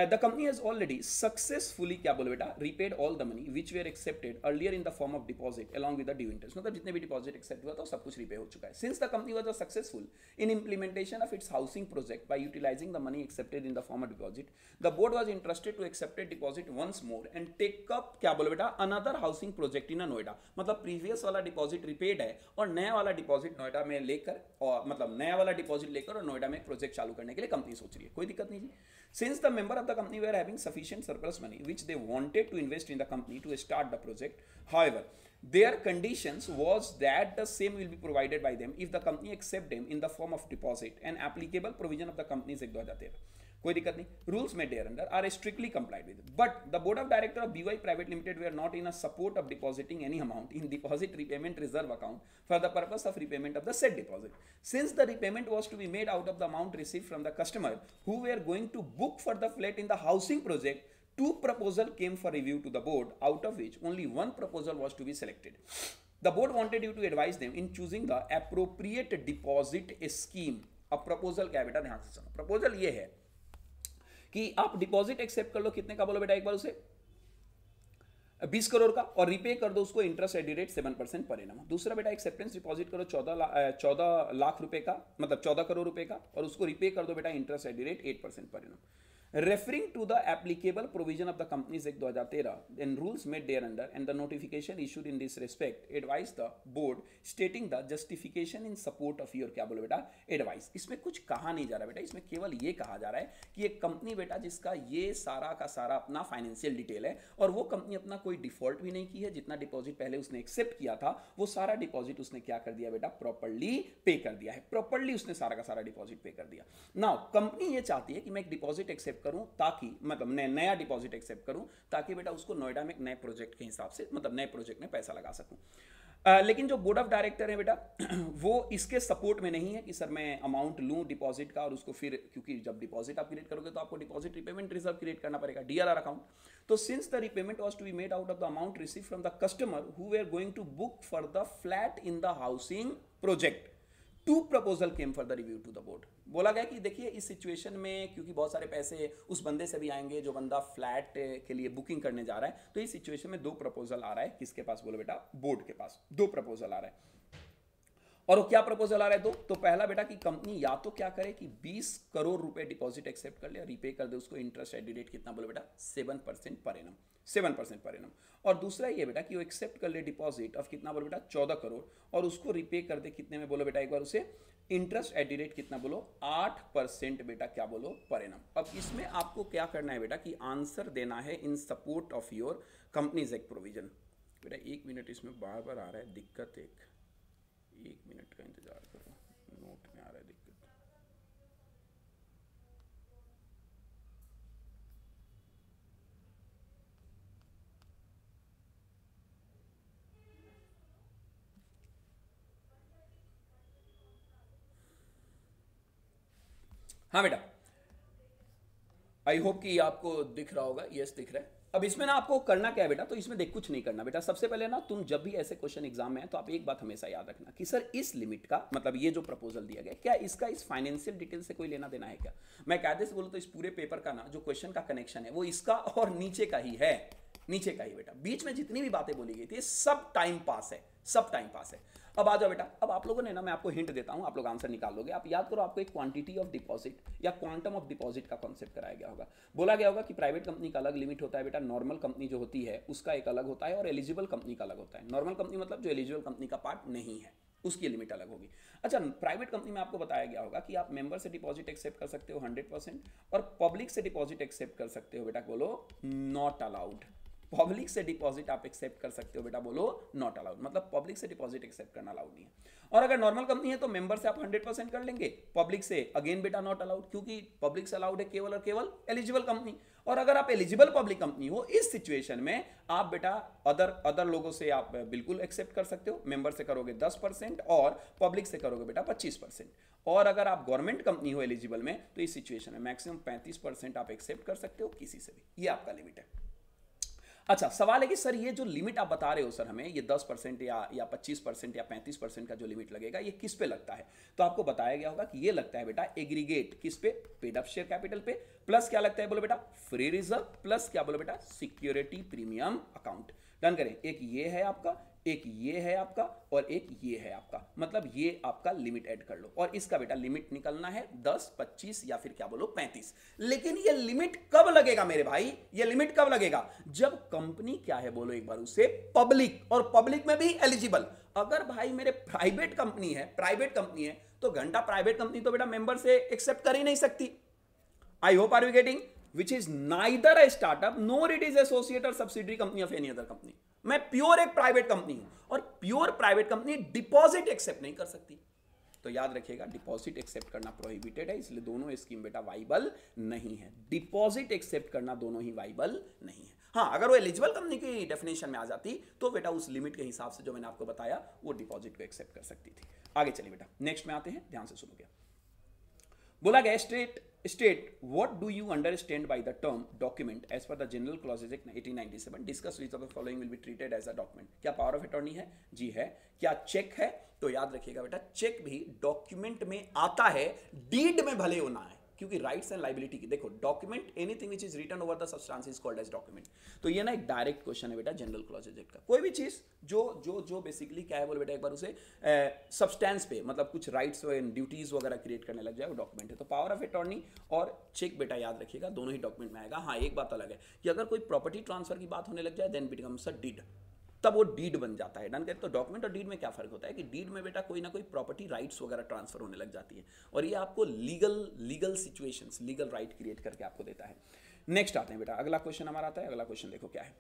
the company has already successfully क्या बोलो बेटा, repaid all the money which were accepted earlier in the form of deposit along with the due interest, मतलब जितने भी डिपॉजिट एक्सेप्ट हुआ था सब कुछ रिपे हो चुका है। Since the company was successful in implementation of its housing project by utilizing the money accepted in the form of deposit, the board was interested to accept a deposit once more and take up क्या बोलो बेटा, another housing project in Noida, मतलब प्रीवियस वाला डिपॉजिट रिपेड है और नया वाला डिपॉजिट नोएडा में लेकर, और मतलब नया वाला डिपॉजिट लेकर और नोएडा में प्रोजेक्ट चालू करने के लिए कंपनी सोच रही है, कोई दिक्कत नहीं जी। Since the member of the company were having sufficient surplus money which they wanted to invest in the company to start the project, however, their conditions was that the same will be provided by them if the company accept them in the form of deposit and applicable provision of the Companies Act 2013। कोई दिक्कत नहीं, rules made there under are strictly complied with, but the board of director of BY private limited were not in a support of depositing any amount in deposit repayment reserve account for the purpose of repayment of the set deposit, since the repayment was to be made out of the amount receive from the customer who were going to book for the flat in the housing project, two proposals came for review to the board, out of which only one proposal was to be selected. The board wanted you to advise them in choosing the appropriate deposit scheme. अब proposal क्या है बेटा, ध्यान से सुनो, proposal ये है कि आप डिपॉजिट एक्सेप्ट कर लो, कितने का बोलो बेटा एक बार उसे, 20 करोड़ का, और रिपे कर दो उसको interest at the rate 7% per annum. दूसरा बेटा एक्सेप्टेंस डिपॉजिट करो 14 लाख रुपए का, मतलब 14 करोड़ रुपए का, और उसको रिपे कर दो बेटा interest at the rate 8% per annum. Referring to the applicable provision of the Companies Act 2013 and rules made thereunder and the notification issued in this respect, advise the board stating the justification in support of your क्या बोलो बेटा advice। इसमें कुछ कहा नहीं जा रहा बेटा, इसमें केवल ये कहा जा रहा है कि एक कंपनी बेटा जिसका ये सारा का सारा अपना फाइनेंशियल डिटेल है, और वो कंपनी अपना कोई डिफॉल्ट भी नहीं की है, जितना डिपॉजिट पहले उसने एक्सेप्ट किया था वो सारा डिपॉजिट उसने क्या कर दिया बेटा, प्रॉपर्ली पे कर दिया है, प्रॉपर्ली उसने सारा का सारा डिपॉजिट पे कर दिया। नाउ कंपनी ये चाहती है कि मैं एक डिपॉजिट एक्सेप्ट करूं, ताकि मतलब नया डिपॉजिट एक्सेप्ट करूं ताकि बेटा उसको नोएडा में एक नए प्रोजेक्ट के हिसाब से, मतलब नए प्रोजेक्ट में पैसा लगा सकूं। लेकिन जो बोर्ड ऑफ डायरेक्टर है बेटा वो इसके सपोर्ट में नहीं है कि सर मैं अमाउंट लूं डिपॉजिट का और उसको फिर, क्योंकि जब डिपॉजिट आप क्रिएट करोगे तो आपको डिपॉजिट रिपेमेंट रिजर्व क्रिएट करना पड़ेगा, डीआरआर अकाउंट। तो since the repayment was to be made out of the amount receive from the customer who were going to book for the flat in the housing project, to proposal came for the review to the board. बोला गया कि देखिए इस सिचुएशन में क्योंकि बहुत सारे पैसे उस बंदे से भी आएंगे जो बंदा फ्लैट के लिए बुकिंग करने जा रहा है, तो इस सिचुएशन में 2 प्रपोजल आ रहा है, किसके पास बोलो बेटा, बोर्ड के पास 2 प्रपोजल आ रहा है। और वो क्या प्रपोजल आ रहा है दो, तो पहला बेटा कि कंपनी या तो क्या करे कि 20 करोड़ रुपए डिपॉजिट एक्सेप्ट कर ले और रिपे कर दे उसको, इंटरेस्ट एट द रेट कितना बोलो बेटा, 7% पर एनम, 7% पर एनम। और दूसरा ये बेटा कि वो एक्सेप्ट कर ले डिपॉजिट ऑफ कितना बोलो बेटा, 14 करोड़, और उसको रिपे कर दे कितने में बोलो बेटा एक बार उसे, इंटरेस्ट एट द रेट कितना बोलो, 8% बेटा क्या बोलो पर एनम। अब इसमें आपको क्या करना है बेटा कि आंसर देना है इन support of your companies act provision. बेटा 1 मिनट इसमें बार बार आ रहा है दिक्कत, 1 मिनट का इंतजार करो, नोट में आ रहा है दिक्कत। हाँ बेटा, आई होप कि आपको दिख रहा होगा, यस दिख रहा है। अब इसमें ना आपको करना क्या है बेटा, तो इसमें देख कुछ नहीं करना बेटा। सबसे पहले ना तुम जब भी ऐसे क्वेश्चन एग्जाम में है तो आप एक बात हमेशा याद रखना कि सर इस लिमिट का मतलब ये जो प्रपोजल दिया गया क्या इसका इस फाइनेंशियल डिटेल से कोई लेना देना है क्या। मैं कायदे से बोलूं तो इस पूरे पेपर का ना जो क्वेश्चन का कनेक्शन है वो इसका और नीचे का ही है, नीचे का ही बेटा। बीच में जितनी भी बातें बोली गई थी सब टाइम पास है, सब टाइम पास है। अब आ जाओ बेटा, अब आप लोगों ने ना, मैं आपको हिंट देता हूं, आप लोग आंसर निकाल लोगे। आप याद करो आपको एक क्वांटिटी ऑफ डिपॉजिट या क्वांटम ऑफ डिपॉजिट का कॉन्सेप्ट कराया गया होगा। बोला गया होगा कि प्राइवेट कंपनी का अलग लिमिट होता है बेटा, नॉर्मल कंपनी जो होती है उसका एक अलग होता है और एलिजिबल कंपनी का अलग होता है। नॉर्मल कंपनी मतलब जो एलिजिबल कंपनी का पार्ट नहीं है, उसकी लिमिट अलग होगी। अच्छा, प्राइवेट कंपनी में आपको बताया गया होगा कि आप मेंबर से डिपॉजिट एक्सेप्ट कर सकते हो 100% और पब्लिक से डिपॉजिट एक्सेप्ट कर सकते हो बेटा, बोलो नॉट अलाउड। पब्लिक से डिपॉजिट आप एक्सेप्ट कर सकते हो बेटा, बोलो नॉट अलाउड, मतलब पब्लिक से डिपॉजिट एक्सेप्ट करना अलाउड नहीं है। और अगर नॉर्मल कंपनी है तो मेंबर से आप 100% कर लेंगे, पब्लिक से अगेन बेटा नॉट अलाउड, क्योंकि पब्लिक से अलाउड है केवल और केवल एलिजिबल कंपनी। और अगर आप एलिजिबल पब्लिक कंपनी हो, इस सिचुएशन में आप बेटा अदर लोगों से आप बिल्कुल एक्सेप्ट कर सकते हो। मेंबर से करोगे 10% और पब्लिक से करोगे बेटा 25%। और अगर आप गवर्नमेंट कंपनी हो एलिजिबल में, तो इस सिचुएशन में मैक्सिमम 35% आप एक्सेप्ट कर सकते हो किसी से भी, ये आपका लिमिट है। अच्छा, सवाल है कि सर ये जो लिमिट आप बता रहे हो सर हमें, ये 10% या 25% या 35% का जो लिमिट लगेगा, ये किस पे लगता है? तो आपको बताया गया होगा कि ये लगता है बेटा एग्रीगेट, किस पे? पेड अप शेयर कैपिटल पे, प्लस क्या लगता है बोलो बेटा? फ्री रिजर्व, प्लस क्या बोलो बेटा? Security premium account. डन करें, एक ये है आपका, एक ये है आपका और एक ये है आपका, मतलब ये आपका लिमिट ऐड कर लो। और इसका बेटा लिमिट निकलना है 10, 25 या फिर क्या बोलो 35। लेकिन ये लिमिट कब लगेगा मेरे भाई? ये लिमिट कब लगेगा? जब कंपनी क्या है बोलो एक बार, उसे पब्लिक, और पब्लिक में भी एलिजिबल। अगर भाई मेरे प्राइवेट कंपनी है तो घंटा प्राइवेट कंपनी तो बेटा मेंबर से एक्सेप्ट कर ही नहीं सकती। I hope are you getting? which is neither a startup nor it is associate or subsidiary company of any other company। मैं प्योर एक प्राइवेट कंपनी हूं और pure private company deposit accept नहीं कर सकती। तो याद रखिएगा, डिपॉजिट एक्सेप्ट करना प्रोहिबिटेड है, इसलिए दोनों स्कीम बेटा वाइबल नहीं है। डिपॉजिट एक्सेप्ट करना दोनों ही वाइबल नहीं है। हाँ, अगर वो एलिजिबल कंपनी की डेफिनेशन में आ जाती तो बेटा उस लिमिट के हिसाब से जो मैंने आपको बताया वो डिपॉजिट को एक्सेप्ट कर सकती थी। आगे चलिए बेटा, नेक्स्ट में आते हैं, ध्यान से सुनोगे। बोला गया state what do you understand by the term document as per the general clauses act 1897 discuss which of the following will be treated as a document। क्या पावर ऑफ अटॉर्नी है? जी है। क्या चेक है? तो याद रखिएगा बेटा, चेक भी डॉक्यूमेंट में आता है, डीड में भले होना है, क्योंकि राइट्स एंड लाइबिलिटी की देखो, document anything which is written over the substance is called as document. तो ये ना एक डायरेक्ट क्वेश्चन है बेटा जनरल क्लॉजेज एक्ट का। कोई भी चीज जो बेसिकली क्या है बोले बेटा, एक बार उसे सब्सटेंस पे मतलब कुछ राइट्स एंड ड्यूटीज वगैरह क्रिएट करने लग जाए, वो डॉक्यूमेंट है। तो पावर ऑफ अटॉर्नी और चेक बेटा याद रखिएगा दोनों ही डॉक्यूमेंट में आएगा। हाँ, एक बात अलग है कि अगर कोई प्रॉपर्टी ट्रांसफर की बात होने लग जाए देन बिकम्स अ डीड, तब वो डीड बन जाता है। डन करें, तो डॉक्यूमेंट और डीड में क्या फर्क होता है कि डीड में बेटा कोई ना कोई प्रॉपर्टी राइट्स वगैरह ट्रांसफर होने लग जाती है और ये आपको legal situations, legal right create करके आपको देता है। नेक्स्ट आते हैं बेटा, अगला क्वेश्चन हमारा आता है। अगला क्वेश्चन देखो क्या है।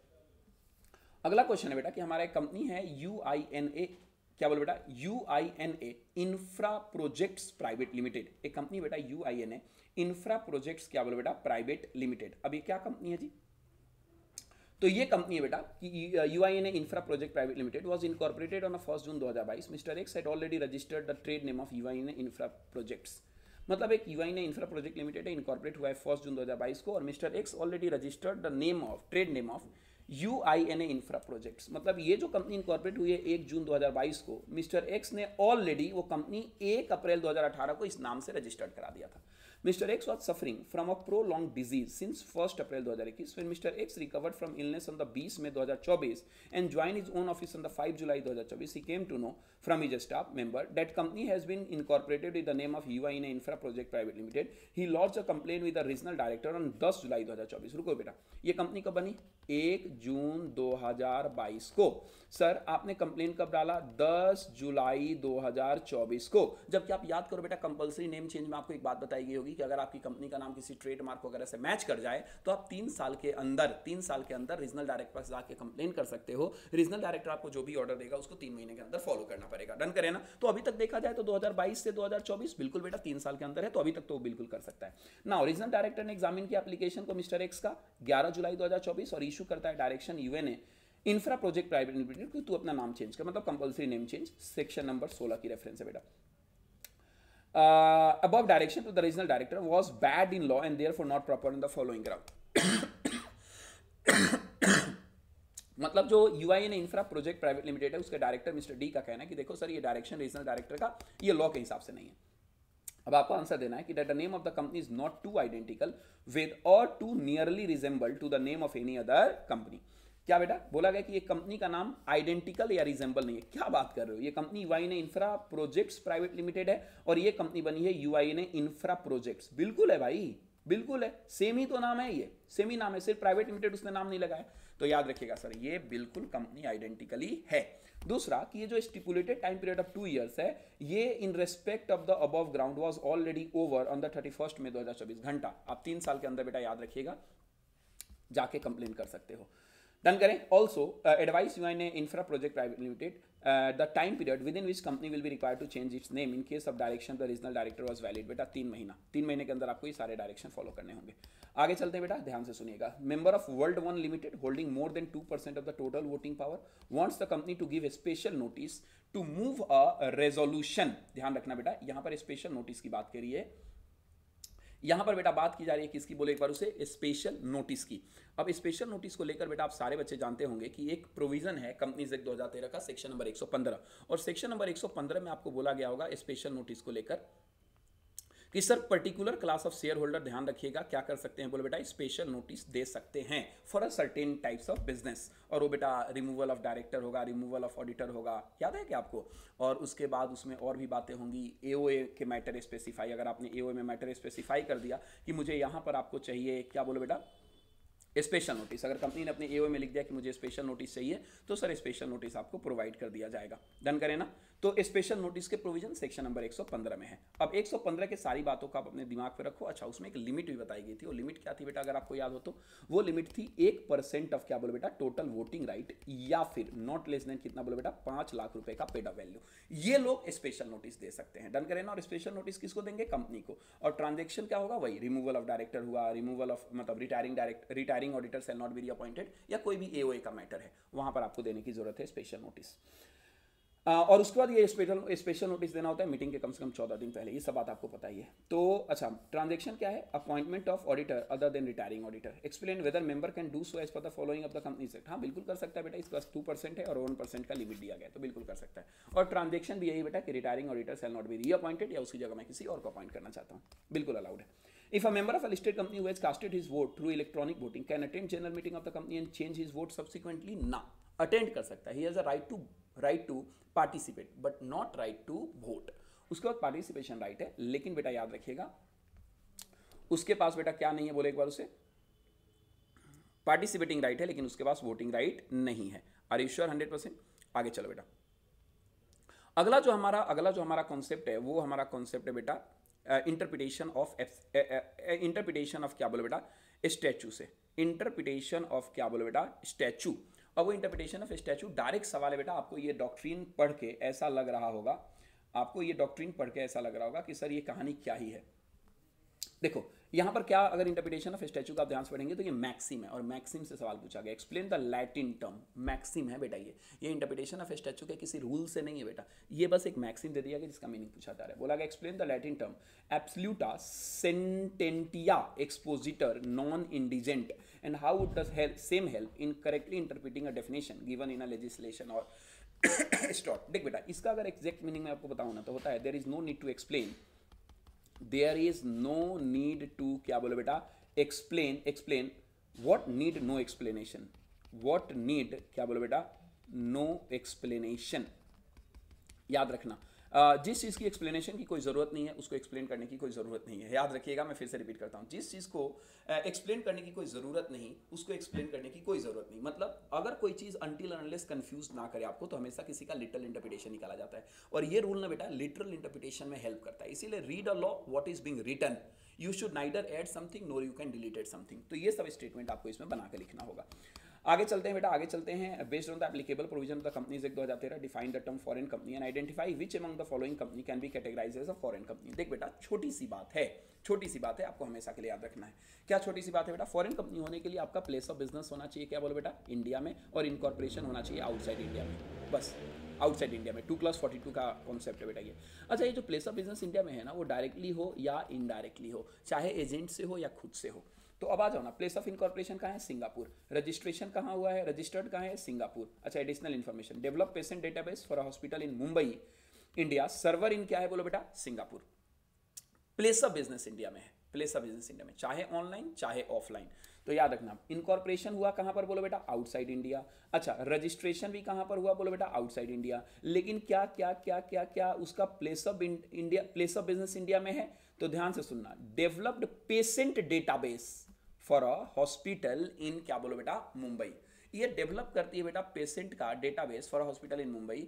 अगला क्वेश्चन है बेटा कि हमारा एक कंपनी है UINA, क्या बोलो बेटा? UINA infra projects private limited. एक कंपनी बेटा UINA इंफ्रा प्रोजेक्ट्स, क्या बोलो बेटा? Private Limited. अब ये क्या कंपनी है जी? तो ये कंपनी है बेटा कि UINA infra project private limited was incorporated on 1 June 2022। Mister x had already registered the trade name of UINA infra projects. मतलब एक UINA इंफ्रा प्रोजेक्ट लिमिटेड है, इनकॉर्पोरेट हुआ है 1 जून 2022 को, और mister x already registered the name of trade name of UINA infra projects. मतलब ये जो कंपनी इनकॉर्पोरेट हुई है 1 जून 2022 को, मिस्टर एक्स ने ऑलरेडी वो कंपनी 1 अप्रैल 2018 को इस नाम से रजिस्टर्ड करा दिया था। Mr. X was suffering from a prolonged disease since 1st April 2021 when Mr. X recovered from illness on the 20 May 2024 and joined his own office on the 5 July 2024. He came to know from his staff member that company has been incorporated with the name of UINA Infra Project Private Limited. He lodged a complaint with the regional director on 10 जुलाई 2024। रुको बेटा, ये कंपनी कब बनी? 1 जून 2022 को। सर आपने कंप्लेन कब डाला? 10 जुलाई 2024 को। जबकि आप याद करो बेटा, कंपलसरी नेम चेंज में आपको एक बात बताई गई होगी कि अगर आपकी कंपनी का नाम किसी ट्रेडमार्क वगैरह से मैच कर जाए तो आप 3 साल के अंदर रीजनल डायरेक्टर पास जाके कंप्लेन कर सकते हो। रीजनल डायरेक्टर आपको जो भी ऑर्डर देगा उसको 3 महीने के अंदर फॉलो करना पड़ेगा। डन करें ना? तो अभी तक देखा जाए तो 2022 से 2024 बिल्कुल बेटा 3 साल के अंदर है, तो अभी तक तो बिल्कुल कर सकता है ना। रीजनल डायरेक्टर ने एग्जामिन किया एप्लीकेशन को मिस्टर एक्स का 11 जुलाई 2024 और इशू करता है direction UINA infra project private limited कि तू अपना नाम चेंज कर, मतलब compulsory name change. Section number 16 की रेफरेंस है बेटा। Above direction to the regional director was bad in law and therefore not proper in the following ground। मतलब जो UINA infra project private limited है उसके डायरेक्टर मिस्टर डी का कहना है कि देखो सर ये डायरेक्शन रीजनल डायरेक्टर का ये लॉ के हिसाब से नहीं है। अब आपको आंसर देना है कि that the name of the company is not too identical with और too nearly resemble to the name of any other company. क्या बेटा बोला गया कि ये कंपनी का नाम आइडेंटिकल या रिजेंबल नहीं है? क्या बात कर रहे हो? ये company UINA infra projects private limited है और ये कंपनी बनी है UINA इंफ्रा प्रोजेक्ट्स। बिल्कुल है भाई, बिल्कुल है, सेम ही तो नाम है, ये सेम ही नाम है, सिर्फ प्राइवेट लिमिटेड उसने नाम नहीं लगाया। तो याद रखिएगा सर, ये बिल्कुल कंपनी आइडेंटिकली है। दूसरा कि ये जो stipulated time period of 2 years है, ये in respect of the above ground was already over on the 31 मई 2024। घंटा आप 3 साल के अंदर बेटा याद रखिएगा जाके कंप्लेन कर सकते हो। डन करें। ऑल्सो एडवाइस यूआईने infra project private limited the time period within which company will be required to change its name in case of direction the regional director was valid. बेटा 3 महीना, 3 महीने के अंदर आपको ये सारे डायरेक्शन फॉलो करने होंगे। आगे चलते हैं बेटा, ध्यान से सुनिएगा। Member of World One limited holding more than 2% of the total voting power wants the company to give a special notice to move a resolution. ध्यान रखना बेटा, यहां पर स्पेशल नोटिस की बात करिए, यहां पर बेटा बात की जा रही है किसकी, बोले एक बार उसे, स्पेशल नोटिस की। अब स्पेशल नोटिस को लेकर बेटा आप सारे बच्चे जानते होंगे कि एक प्रोविजन है कंपनीज एक्ट 2013 का, सेक्शन नंबर 115, और सेक्शन नंबर 115 में आपको बोला गया होगा स्पेशल नोटिस को लेकर कि sir particular class of share holder, ध्यान रखिएगा, क्या कर सकते हैं, बोले बेटा स्पेशल नोटिस दे सकते हैं for a certain types of business. और वो बेटा रिमूवल ऑफ डायरेक्टर होगा, रिमूवल ऑफ ऑडिटर होगा, याद है क्या आपको? और उसके बाद उसमें और भी बातें होंगी, एओए के मैटर स्पेसिफाई, अगर आपने एओए में मैटर स्पेसिफाई कर दिया कि मुझे यहाँ पर आपको चाहिए क्या, बोले बेटा स्पेशल नोटिस, अगर कंपनी ने अपने एओए में लिख दिया कि मुझे स्पेशल नोटिस चाहिए, तो सर स्पेशल नोटिस आपको प्रोवाइड कर दिया जाएगा। डन करें ना? तो स्पेशल नोटिस के प्रोविजन सेक्शन नंबर 115 में है। अब 115 के सारी बातों का आप अपने दिमाग पे रखो। अच्छा, उसमें एक लिमिट भी बताई गई थी, वो लिमिट क्या थी बेटा, अगर आपको याद हो तो? वो लिमिट थी 1% ऑफ क्या बोले बेटा, टोटल वोटिंग राइट, या फिर नॉट लेस देन कितना बोले बेटा, 5 लाख रुपए का पेड अप वैल्यू, ये लोग स्पेशल नोटिस दे सकते हैं। डन करें ना? और स्पेशल नोटिस किसको देंगे? कंपनी को। और ट्रांजेक्शन क्या होगा? वही रिमूवल ऑफ डायरेक्टर हुआ, रिमूवल ऑफ मतलब retiring auditor shall not be appointed, या कोई भी एओए का मैटर है, वहां पर आपको देने की जरूरत है स्पेशल नोटिस। और उसके बाद ये स्पेशल नोटिस देना होता है मीटिंग के कम से कम 14 दिन पहले, ये सब बात आपको पता ही है। तो अच्छा, ट्रांजैक्शन क्या है? Appointment of auditor other than retiring auditor, explain whether member can do so as per the following of the company act. हाँ बिल्कुल कर सकता है बेटा, इसके पास 2% है और 1% का लिमिट दिया गया है, तो बिल्कुल कर सकता है। और ट्रांजैक्शन भी यही बेटा कि retiring auditor shall not be reappointed, या उसकी जगह मैं किसी और को अपॉइंट करना चाहता हूँ, बिल्कुल अलाउड है। If a member of a listed company who has casted his vote through electronic voting can attend general meeting of the company and change his vote subsequently, ना अटेंड कर सकता है, he has a right to participate but not right to vote। उसके बाद पार्टिसिपेशन राइट है, लेकिन बेटा याद रखिएगा उसके पास बेटा क्या नहीं है, बोले एक बार उसे, पार्टिसिपेटिंग राइट है लेकिन उसके पास वोटिंग राइट नहीं है। Are you sure 100%? आगे चलो बेटा, अगला जो हमारा कॉन्सेप्ट है वो हमारा कॉन्सेप्ट है बेटा इंटरप्रिटेशन ऑफ क्या बोले बेटा, स्टैचू से, इंटरप्रिटेशन ऑफ क्या बोले बेटा, स्टैचू। अब वो इंटरप्रिटेशन ऑफ स्टैचू डायरेक्ट सवाल है बेटा, आपको ये डॉक्ट्रिन पढ़ के ऐसा लग रहा होगा, कि सर ये कहानी क्या ही है। देखो यहां पर क्या, अगर इंटरप्रिटेशन ऑफ स्टैचू का आप ध्यान से पढ़ेंगे तो ये मैक्सिम है, और मैक्सिम से सवाल पूछा गया, explain the Latin term, maxim है बेटा, ये इंटरप्रिटेशन ऑफ स्टैचू के किसी रूल से नहीं है बेटा, ये बस एक मैक्सिम दे दिया गया जिसका मीनिंग पूछा जा रहा है। बोला गया explain the Latin term absoluta sententia expositore non indiget and how would the same help in correctly interpreting a definition given in a legislation और स्टॉप। देख बेटा, इसका अगर एग्जैक्ट मीनिंग मैं आपको बताऊं ना तो होता है there is no need to explain, there is no need to क्या बोले बेटा, explain what need no explanation, what need क्या बोले बेटा, नो एक्सप्लेनेशन। याद रखना, जिस चीज़ की एक्सप्लेनेशन की कोई ज़रूरत नहीं है उसको एक्सप्लेन करने की कोई ज़रूरत नहीं है। याद रखिएगा, मैं फिर से रिपीट करता हूँ, जिस चीज़ को एक्सप्लेन करने की कोई ज़रूरत नहीं उसको एक्सप्लेन करने की कोई ज़रूरत नहीं। मतलब अगर कोई चीज़ अनटिल अनलेस कंफ्यूज ना करे आपको, तो हमेशा किसी का लिटरल इंटरप्रिटेशन निकाला जाता है, और ये रूल ना बेटा लिटरल इंटरप्रिटेशन में हेल्प करता है। इसीलिए read a law what is being written, you should neither add something nor you can delete something. तो ये सब स्टेटमेंट आपको इसमें बना के लिखना होगा। आगे चलते हैं बेटा, आगे चलते हैं। Based on the applicable provision of the companies act 2013 define the term foreign company and identify which among the following company can be categorised as a foreign company. देख बेटा, छोटी सी बात है, आपको हमेशा के लिए याद रखना है। क्या छोटी सी बात है बेटा? फॉरेन कंपनी होने के लिए आपका प्लेस ऑफ बिजनेस होना चाहिए क्या बोलो बेटा, इंडिया में, और इनकॉर्पोरेशन होना चाहिए आउटसाइड इंडिया में, बस आउटसाइड इंडिया में। 2+42 का कॉन्सेप्ट है बेटा ये। अच्छा, ये जो प्लेस ऑफ बिजनेस इंडिया में है ना, वो डायरेक्टली हो या इनडायरेक्टली हो, चाहे एजेंट से हो या खुद से हो। तो अब आ जाओ ना, प्लेस ऑफ इनकॉर्पोरेशन कहाँ है? सिंगापुर। रजिस्ट्रेशन कहाँ हुआ है, रजिस्टर्ड कहाँ है? सिंगापुर। अच्छा, additional information, develop patient database for a hospital in Mumbai India, server इन क्या है बोलो बेटा? Singapore. Place of business India में है, प्लेस ऑफ बिजनेस इंडिया में, चाहे ऑनलाइन चाहे ऑफलाइन। तो याद रखना, इनकॉर्पोरेशन हुआ कहां पर बोलो बेटा, आउटसाइड इंडिया। अच्छा, रजिस्ट्रेशन भी कहां पर हुआ बोलो बेटा, आउटसाइड इंडिया। लेकिन क्या क्या क्या क्या क्या उसका place of India, place of business India में है। तो ध्यान से सुनना, developed patient database for a hospital in क्या बोलो बेटा, मुंबई। ये डेवलप करती है बेटा पेशेंट का database for a hospital in Mumbai,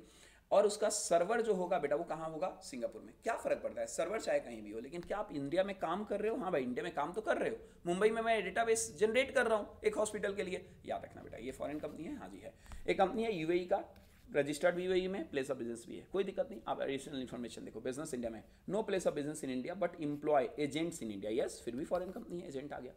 और उसका सर्वर जो होगा बेटा वो कहाँ होगा, सिंगापुर में। क्या फर्क पड़ता है, सर्वर चाहे कहीं भी हो, लेकिन क्या आप इंडिया में काम कर रहे हो, हाँ भाई इंडिया में काम तो कर रहे हो, मुंबई में मैं डेटाबेस जनरेट कर रहा हूँ एक हॉस्पिटल के लिए। याद रखना बेटा, ये फॉरेन कंपनी है, हाँ जी है, एक कंपनी है यूएई का, रजिस्टर्ड भी यूएई में, प्लेस ऑफ बिजनेस भी है, कोई दिक्कत नहीं। आप एडिशनल इन्फॉर्मेशन देखो, बिजनेस इंडिया में, no place of business in India but employ agents in India, yes फिर भी फॉरेन कंपनी है, एजेंट आ गया।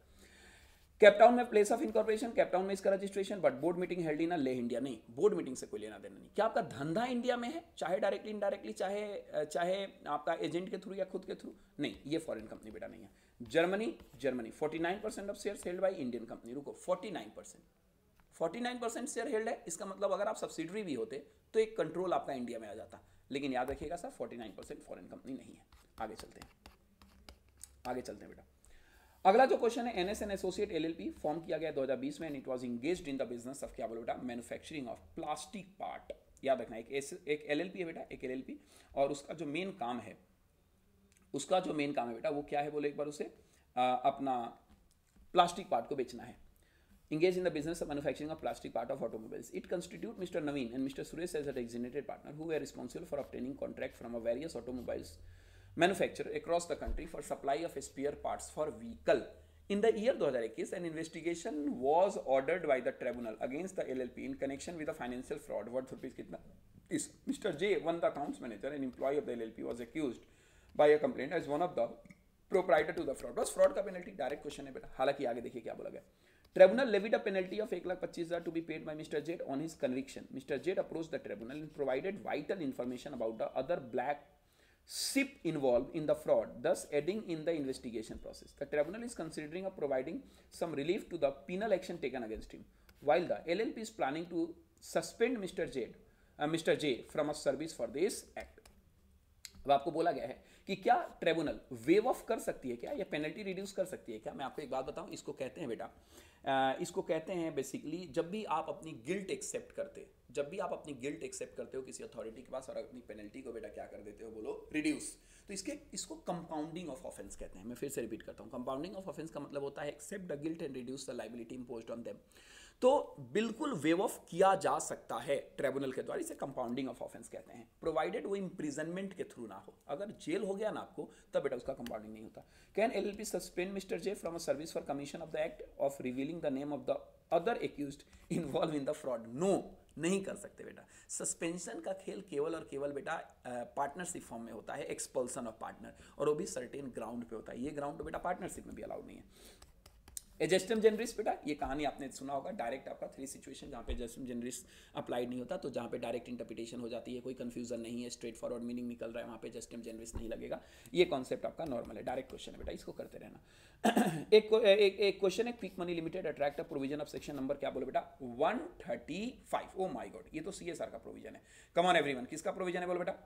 कैपटाउन में प्लेस ऑफ इनकॉर्पोरेशन, कैपटाउन में इसका registration, but board meeting held in Leh India, नहीं बोर्ड मीटिंग से कोई लेना देना नहीं। क्या आपका धंधा इंडिया में है, चाहे डायरेक्टली इनडायरेक्टली, चाहे आपका एजेंट के थ्रू या खुद के थ्रू, नहीं, ये फॉरेन कंपनी बेटा नहीं है। Germany, 49% of share held by Indian company, रुको 49% शेयर हेल्ड है, इसका मतलब अगर आप सब्सिडरी भी होते तो एक कंट्रोल आपका इंडिया में आ जाता, लेकिन याद रखिएगा सर 49% फॉरेन कंपनी नहीं है। आगे चलते हैं बेटा। अगला जो क्वेश्चन है, NS and associate LLP form किया गया 2020 में, and it was engaged in the business of क्या बोलो बेटा, मैन्युफैक्चरिंग ऑफ प्लास्टिक पार्ट। याद रखना, एक एलएलपी है बेटा, एक एलएलपी, और उसका जो मेन काम है बेटा वो क्या है बोले एक बार, उसे अपना प्लास्टिक पार्ट को बेचना है। Engaged in the business of manufacturing of plastic part of automobiles. It constitute Mr. Naveen and Mr. Suresh as a designated partner who were responsible for obtaining contract from a various automobiles manufacturer across the country for supply of spare parts for vehicle. In the year 2021, an investigation was ordered by the tribunal against the LLP in connection with a financial fraud worth rupees कितना is Mr. J, one the accounts manager and employee of the LLP, was accused by a complaint as one of the proprietor to the fraud. बस fraud का penalty direct question है बेटा। हालांकि आगे देखिए क्या बोला गया। Tribunal levied a penalty of 1,25,000 to be paid by Mr. J on his conviction. Mr. J approached the tribunal and provided vital information about the other black sheep involved in the fraud, thus aiding in the investigation process. The tribunal is considering of providing some relief to the penal action taken against him, while the LLP is planning to suspend Mr. J from a service for this act. अब आपको बोला गया है कि क्या ट्रिब्यूनल वेव ऑफ कर सकती है क्या, या पेनल्टी रिड्यूस कर सकती है क्या। मैं आपको एक बात बताऊं, इसको कहते हैं बेटा, इसको कहते हैं बेसिकली, जब भी आप अपनी गिल्ट एक्सेप्ट करते हो किसी अथॉरिटी के पास और अपनी पेनल्टी को बेटा क्या कर देते हो बोलो, रिड्यूस, तो इसको कंपाउंडिंग ऑफ ऑफेंस कहते हैं। मैं फिर से रिपीट करता हूं, कंपाउंडिंग ऑफ ऑफेंस का मतलब होता है accept the guilt and reduce the liability imposed on them. तो बिल्कुल वेव ऑफ किया जा सकता है ट्रिब्यूनल के द्वारा, इसे कंपाउंडिंग ऑफ ऑफेंस कहते हैं, प्रोवाइडेड वो इंप्रिजनमेंट के थ्रू ना हो। अगर जेल हो गया ना आपको तब बेटा उसका कंपाउंडिंग नहीं होता। Can LLP suspend mister J from a service for commission of the act of revealing the name of the other accused involve in the fraud? No, नहीं कर सकते बेटा। सस्पेंशन का खेल केवल और केवल बेटा पार्टनरशिप फॉर्म में होता है, एक्सपल्सन ऑफ पार्टनर, और वो भी सर्टेन ग्राउंड पे होता है। ये ग्राउंड तो बेटा पार्टनरशिप में भी अलाउड नहीं है। एजेस्टम जेनरिस बेटा, ये कहानी आपने सुना होगा, डायरेक्ट आपका 3 सिचुएशन जहाँ पे एजेस्टम जेनरिस अप्लाइड नहीं होता, तो जहाँ पे डायरेक्ट इंटरप्रिटेशन हो जाती है, कोई कंफ्यूजन नहीं है, स्ट्रेट फॉरवर्ड मीनिंग निकल रहा है, वहाँ पे एजेस्टम जेनरिस नहीं लगेगा। ये कॉन्सेप्ट आपका नॉर्मल है, डायरेक्ट क्वेश्चन है बेटा, इसको करते रहना। एक क्वेश्चन है, quick Money limited attract a provision of section number क्या बोलो बेटा, 135। ओ माय गॉड, ये तो सीएसआर का प्रोविजन है। कम ऑन एवरीवन, किसका प्रोविजन है बोलो बेटा,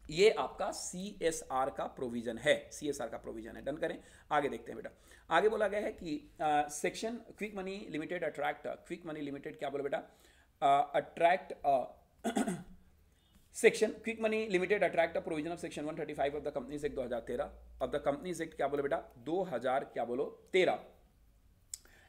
ये आपका सीएसआर का प्रोविजन है, सीएसआर का प्रोविजन है। डन करें, आगे देखते हैं बेटा। आगे बोला गया है कि section Quick Money limited attract, Quick Money limited क्या बोलो बेटा, attract section Quick Money limited attract a provision of section 135 of the companies act 2013 of the companies act क्या बोलो बेटा 2000 क्या बोलो 13,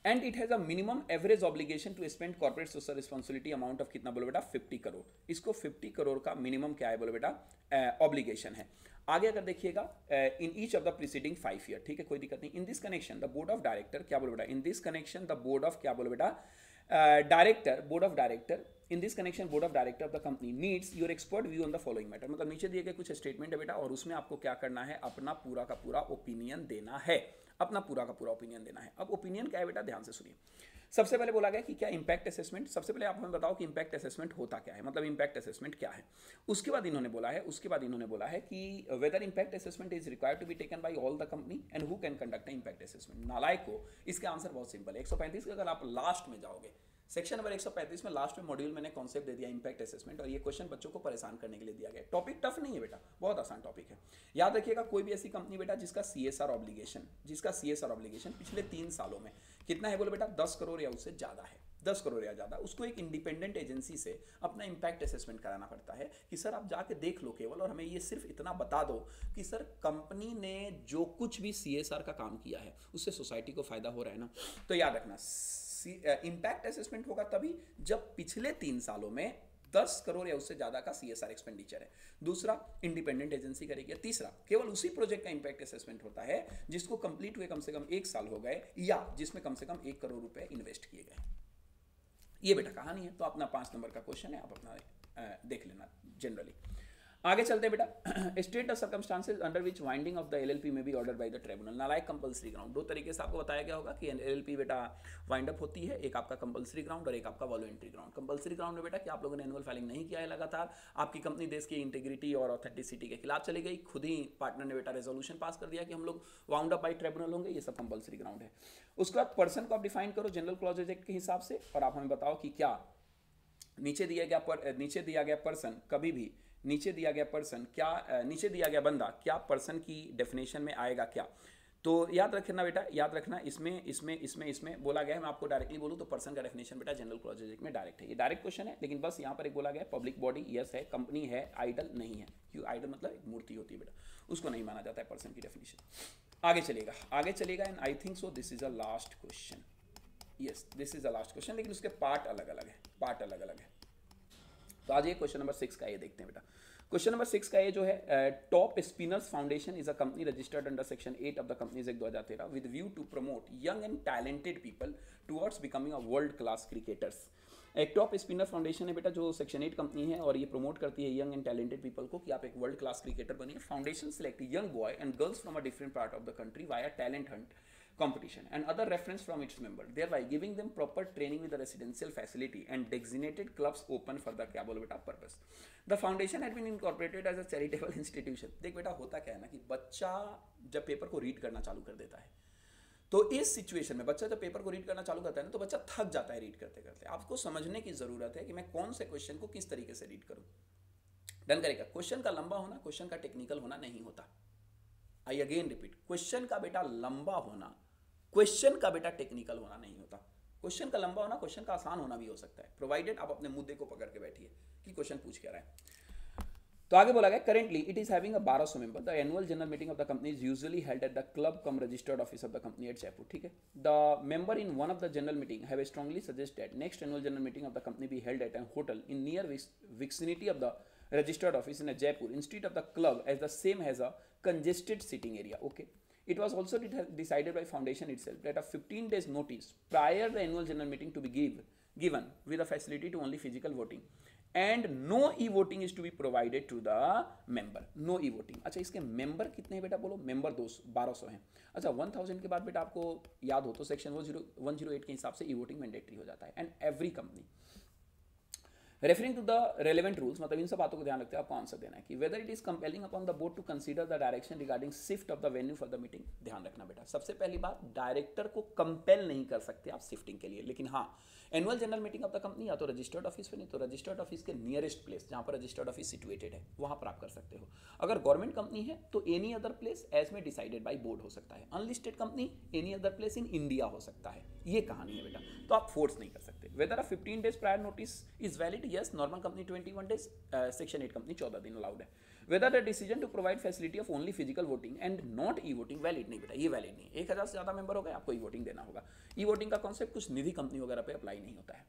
and it has a minimum average obligation to spend corporate social responsibility amount of कितना बोलो बेटा 50 करोड़। इसको 50 करोड़ का मिनिमम क्या है बोलो बेटा ऑब्लिगेशन है। आगे अगर देखिएगा in each of the preceding 5 year, ठीक है कोई दिक्कत नहीं। In this connection the board of director क्या बोलो बेटा, in this connection the board of क्या बोलो बेटा director, board of director, in this connection board of director of the company needs your expert view on the following matter. मतलब नीचे दिए गए कुछ स्टेटमेंट है बेटा, और उसमें आपको क्या करना है, अपना पूरा का पूरा ओपिनियन देना है, अपना पूरा का पूरा ओपिनियन देना है। अब ओपिनियन क्या है बेटा, ध्यान से सुनिए। सबसे पहले बोला गया कि क्या इंपैक्ट असेसमेंट, सबसे पहले आप हमें बताओ कि इंपैक्ट असेसमेंट होता क्या है, मतलब इंपैक्ट असेसमेंट क्या है। उसके बाद इन्होंने बोला है कि whether impact assessment is required to be taken by all the company and who can conduct impact assessment. नालायक को इसका आंसर बहुत सिंपल है। 135 का अगर आप लास्ट में जाओगे, सेक्शन नंबर 135 में लास्ट में मॉड्यूल मैंने कॉन्सेप्ट दे दिया इंपैक्ट असेसमेंट, और ये क्वेश्चन बच्चों को परेशान करने के लिए दिया गया। टॉपिक टफ नहीं है बेटा, बहुत आसान टॉपिक है। याद रखिएगा कोई भी ऐसी कंपनी बेटा जिसका सीएसआर ऑब्लिगेशन पिछले 3 सालों में कितना है बोले बेटा 10 करोड़ या उससे ज़्यादा है, 10 करोड़ या ज़्यादा, उसको एक इंडिपेंडेंट एजेंसी से अपना इम्पैक्ट असेसमेंट कराना पड़ता है कि सर आप जाके देख लो केवल, और हमें ये सिर्फ इतना बता दो कि सर कंपनी ने जो कुछ भी CSR का काम किया है उससे सोसाइटी को फायदा हो रहा है ना। तो याद रखना इम्पैक्ट असेसमेंट होगा तभी जब पिछले 3 सालों में 10 करोड़ या उससे ज्यादा का CSR एक्सपेंडिचर है। दूसरा, इंडिपेंडेंट एजेंसी करेगी। तीसरा, केवल उसी प्रोजेक्ट का इंपैक्ट असेसमेंट होता है जिसको कंप्लीट हुए कम से कम 1 साल हो गए या जिसमें कम से कम 1 करोड़ रुपए इन्वेस्ट किए गए। ये बेटा कहानी है। तो अपना 5 नंबर का क्वेश्चन है, आप अपना देख लेना जनरली। आगे चलते हैं बेटा। State the circumstances under which winding of the LLP may be ordered by the tribunal. नालायक कंपल्सरी ग्राउंड, दो तरीके से आपको बताया गया होगा कि LLP बेटा वाइंड अप होती है, एक आपका कंपल्सरी ग्राउंड और एक आपका वॉलंटरी ग्राउंड। कंपल्सरी ग्राउंड में बेटा कि आप लोगों ने एनुअल फाइलिंग नहीं किया है लगातार, आपकी कंपनी देश की इंटीग्रिटी और ऑथेंटिसिटी के खिलाफ चली गई, खुद ही पार्टनर ने बेटा रेजोल्यूशन पास कर दिया कि हम लोग वाउंड अप बाय ट्रिब्यूनल होंगे, ये सब कंपल्सरी ग्राउंड है। उसके बाद पर्सन को आप डिफाइन करो जनरल क्लॉजेज एक्ट के हिसाब से, और आप हमें बताओ कि क्या नीचे दिया गया पर्सन कभी भी नीचे दिया गया पर्सन क्या नीचे दिया गया बंदा क्या पर्सन की डेफिनेशन में आएगा क्या। तो याद रखना बेटा, याद रखना इसमें बोला गया है। मैं आपको डायरेक्टली बोलूँ तो पर्सन का डेफिनेशन बेटा जनरल क्लॉजेज में डायरेक्ट है, ये डायरेक्ट क्वेश्चन है, लेकिन बस यहाँ पर एक बोला गया पब्लिक बॉडी यस है, कंपनी है, आइडल नहीं है, क्यों आइडल मतलब एक मूर्ति होती है बेटा, उसको नहीं माना जाता है पर्सन की डेफिनेशन। आगे चलेगा and I think so this is a last question, yes this is the last question, लेकिन उसके पार्ट अलग अलग है। तो आज ये क्वेश्चन नंबर 6 का ये देखते हैं बेटा। क्वेश्चन नंबर 6 का ये जो है, Top Spinners Foundation is a company registered under section 8 of the companies act 2013 with view to promote young and talented people towards becoming a world class cricketers. एक टॉप स्पिनर फाउंडेशन है बेटा जो सेक्शन 8 कंपनी है, और ये प्रमोट करती है यंग एंड टैलेंटेड पीपल को कि आप एक वर्ल्ड क्लास क्रिकेटर बनिए। Foundation select young boy and girls from a different part of the country via talent Hunt competition and other reference from its member, thereby giving them proper training with a residential facility and designated clubs open for the क्या बोलो बेटा purpose. The foundation had been incorporated as a charitable institution. देख बेटा होता क्या है ना कि बच्चा जब पेपर को रीड करना चालू कर देता है, तो इस सिचुएशन में बच्चा जब पेपर को रीड करना चालू करता है ना, तो बच्चा थक जाता है रीड करते करते। आपको समझने की जरूरत है कि मैं कौन से क्वेश्चन को किस तरीके से रीड करूं। डन करेगा। क्वेश्चन का लंबा होना क्वेश्चन का टेक्निकल होना नहीं होता। आई अगेन रिपीट, क्वेश्चन का बेटा लंबा होना क्वेश्चन का बेटा टेक्निकल होना नहीं होता। क्वेश्चन का लंबा होना क्वेश्चन का आसान होना भी हो सकता है, प्रोवाइडेड आप अपने मुद्दे को पकड़ के बैठिए कि क्वेश्चन पूछ क्या रहा है। तो आगे बोला गया currently it is having a 1200 member. The annual general meeting of the company is usually held at the club cum registered office of the company at Jaipur. ठीक है। The member in one of the general meeting have strongly suggested next annual general meeting of the company be held at an hotel in near vicinity of the registered office in Jaipur instead of the club, as the same has a congested sitting area. Okay. It was also decided by foundation itself that a 15 days notice prior the annual general meeting to be given with a facility to only physical voting and no e-voting is to be provided to the member. No e-voting. अच्छा इसके मेंबर कितने हैं बेटा बोलो। मेंबर 1200 हैं। अच्छा 1000 के बाद बेटा आपको याद हो तो सेक्शन 108 के हिसाब से ई-वोटिंग मैंडेटरी हो जाता है and every company referring to the relevant rules, मतलब इन सब बातों को ध्यान रखते हैं आपको आंसर देना है कि whether it is compelling upon the board to consider the direction regarding shift of the venue for the meeting. ध्यान रखना बेटा, सबसे पहली बात डायरेक्टर को कंपेल नहीं कर सकते आप शिफ्टिंग के लिए, लेकिन हाँ annual general meeting of the company या तो रजिस्टर्ड ऑफिस पे, नहीं तो रजिस्टर्ड ऑफिस के नियरेस्ट प्लेस जहाँ पर रजिस्टर्ड ऑफिस सिचुएटेड है वहाँ पर आप कर सकते हो। अगर गवर्नमेंट कंपनी है तो एनी अदर प्लेस एज में डिसाइडेड बाई बोर्ड हो सकता है। Unlisted company any other place in India हो सकता है। ये कहानी है बेटा, तो आप फोर्स नहीं कर सकते। Whether a 15 days prior notice is valid, yes normal company 21 days, section 8 company 14 दिन अलाउड है। Whether the decision to provide facility of only physical voting and not e voting valid, नहीं बेटा ये वैलिड नहीं। 1000 से ज्यादा मेंबर हो गए आपको ई वोटिंग देना होगा। ई वोटिंग का कॉन्सेप्ट कुछ निधि कंपनी वगैरह पे अप्लाई नहीं होता है।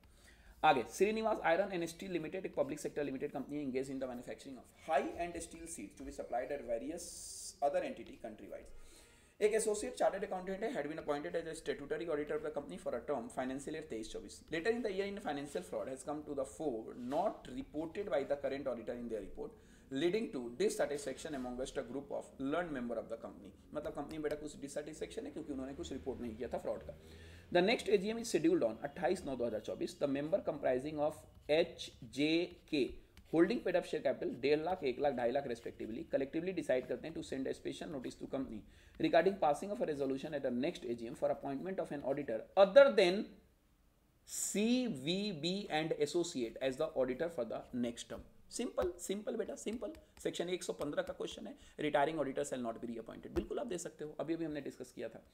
आगे Srinivas iron and steel limited, एक पब्लिक सेक्टर लिमिटेड कंपनी है, engage in the manufacturing of high and steel sheets to be supplied at various other entity country wise. एक एसोसिएट चार्टर्ड अकाउंटेंट है, had been appointed as a statutory auditor of the company for a term financial year 23-24। Later in the year in financial fraud has come to the fore not reported by the current auditor in their report, leading to dissatisfaction amongst a group of learn member of the company. मतलब कंपनी में बेटा कुछ डिससैटिस्फैक्शन है क्योंकि उन्होंने कुछ रिपोर्ट नहीं किया था फ्रॉड का। The next AGM is scheduled on 28/9/2024। The member comprising of HJK holding paid up share capital 1.5 lakh 1 lakh 2.5 lakh respectively collectively decide करते हैं to send a special notice to company regarding passing of a resolution at the next AGM for appointment of an auditor other than CVB and associate as the auditor for the next term. Simple बेटा सिंपल। सेक्शन 115 का क्वेश्चन है, retiring auditor shall not be reappointed. बिल्कुल आप दे सकते हो, अभी हमने डिस्कस किया था।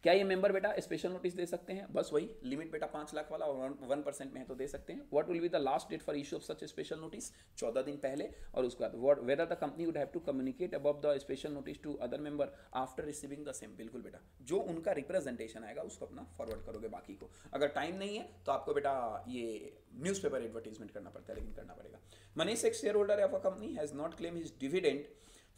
क्या ये मेंबर बेटा स्पेशल नोटिस दे सकते हैं? बस वही लिमिट बेटा 5 लाख वाला और 1% में है तो दे सकते हैं। What will be the last date for issue of such special notice? 14 दिन पहले। और उसके बाद whether the company would have to communicate above the special notice to other member after receiving the same. बिल्कुल बेटा, जो उनका रिप्रेजेंटेशन आएगा उसको अपना फॉरवर्ड करोगे बाकी को। अगर टाइम नहीं है तो आपको बेटा ये न्यूज़पेपर एडवर्टीजमेंट करना पड़ता है, लेकिन करना पड़ेगा। मनीष एक share holder of a company has not claim his dividend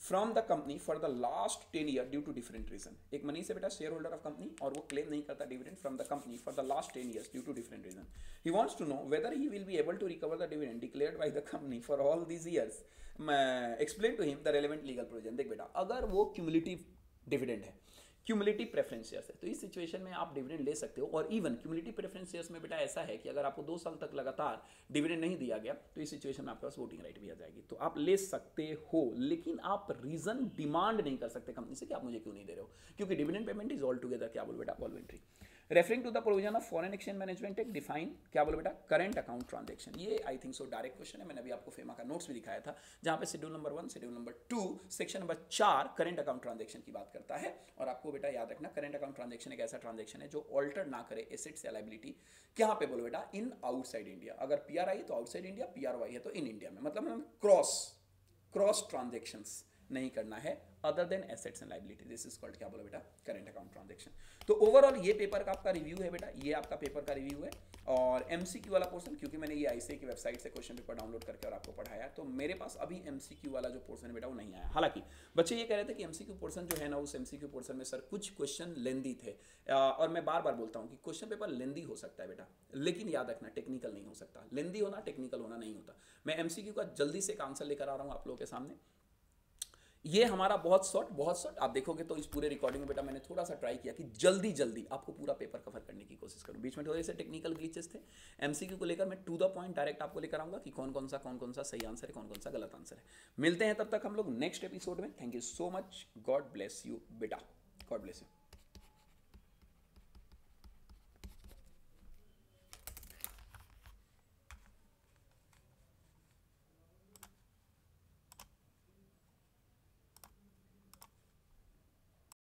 from the company for the last 10 year due to different reason. एक मनीष है बेटा शेयर होल्डर ऑफ कंपनी और वो क्लेम नहीं करता dividend from the company for the last 10 years due to different reason. He wants to know whether he will be able to recover the dividend declared by the company for all these years. Explain to him the relevant legal provision. देख बेटा, अगर वो क्यूमुलेटिव डिविडेंड है, क्यूमुलेटिव प्रेफरेंस शेयर्स है, तो इस सिचुएशन में आप डिविडेंड ले सकते हो। और इवन क्यूमुलेटिव प्रेफरेंस शेयर्स में बेटा ऐसा है कि अगर आपको 2 साल तक लगातार डिविडेंड नहीं दिया गया तो इस सिचुएशन में आपके पास वोटिंग राइट भी आ जाएगी। तो आप ले सकते हो, लेकिन आप रीजन डिमांड नहीं कर सकते कंपनी से कि आप मुझे क्यों नहीं दे रहे हो, क्योंकि dividend payment is all together क्या बोल बेटा voluntary. Referring to the provision of foreign exchange management act define क्या बोले बेटा करंट अकाउंट ट्रांजैक्शन। ये I think so direct question है, मैंने अभी आपको फेमा का नोट्स भी दिखाया था जहां पे schedule number 1, schedule number 2, section number 4 current account transaction की बात करता है। और आपको बेटा याद रखना करंट अकाउंट ट्रांजैक्शन एक ऐसा ट्रांजैक्शन है जो ऑल्टर ना करे एसेट्स या लायबिलिटी। क्या पे बोलो बेटा इन आउटसाइड इंडिया। अगर पीआरआई है तो आउटसाइड इंडिया, पीआरवाई है तो इन इंडिया में, मतलब हमें क्रॉस ट्रांजैक्शंस नहीं करना है other than assets and liability. This is called क्या बोलो बेटा करंट अकाउंट ट्रांजैक्शन। तो ओवरऑल ये पेपर का आपका रिव्यू है बेटा, ये आपका पेपर का रिव्यू है। और एमसीक्यू वाला पोर्शन, क्योंकि मैंने ये आईसीए की वेबसाइट से क्वेश्चन पेपर डाउनलोड करके और आपको पढ़ाया, तो मेरे पास अभी एमसीक्यू वाला जो पोर्शन है बेटा वो नहीं आया। हालांकि बच्चे ये कह रहे थे कि एमसीक्यू पोर्शन जो है ना, उस एमसीक्यू पोर्शन में सर कुछ क्वेश्चन लेंदी थे। और मैं बार बार बोलता हूँ कि क्वेश्चन पेपर लेंदी हो सकता है बेटा, लेकिन याद रखना टेक्निकल नहीं हो सकता। लेंदी होना टेक्निकल होना नहीं होता। मैं एमसीक्यू का जल्दी से एक आंसर लेकर आ रहा हूँ आप लोगों के सामने। ये हमारा बहुत शॉर्ट आप देखोगे तो इस पूरे रिकॉर्डिंग में बेटा मैंने थोड़ा सा ट्राई किया कि जल्दी आपको पूरा पेपर कवर करने की कोशिश करूं। बीच में थोड़े से टेक्निकल ग्लिचेस थे। एमसीक्यू को लेकर मैं टू द पॉइंट डायरेक्ट आपको लेकर आऊंगा कि कौन कौन सा सही आंसर है, कौन कौन सा गलत आंसर है। मिलते हैं तब तक हम लोग नेक्स्ट एपिसोड में। Thank you so much, God bless you बेटा, गॉड ब्लेस यू।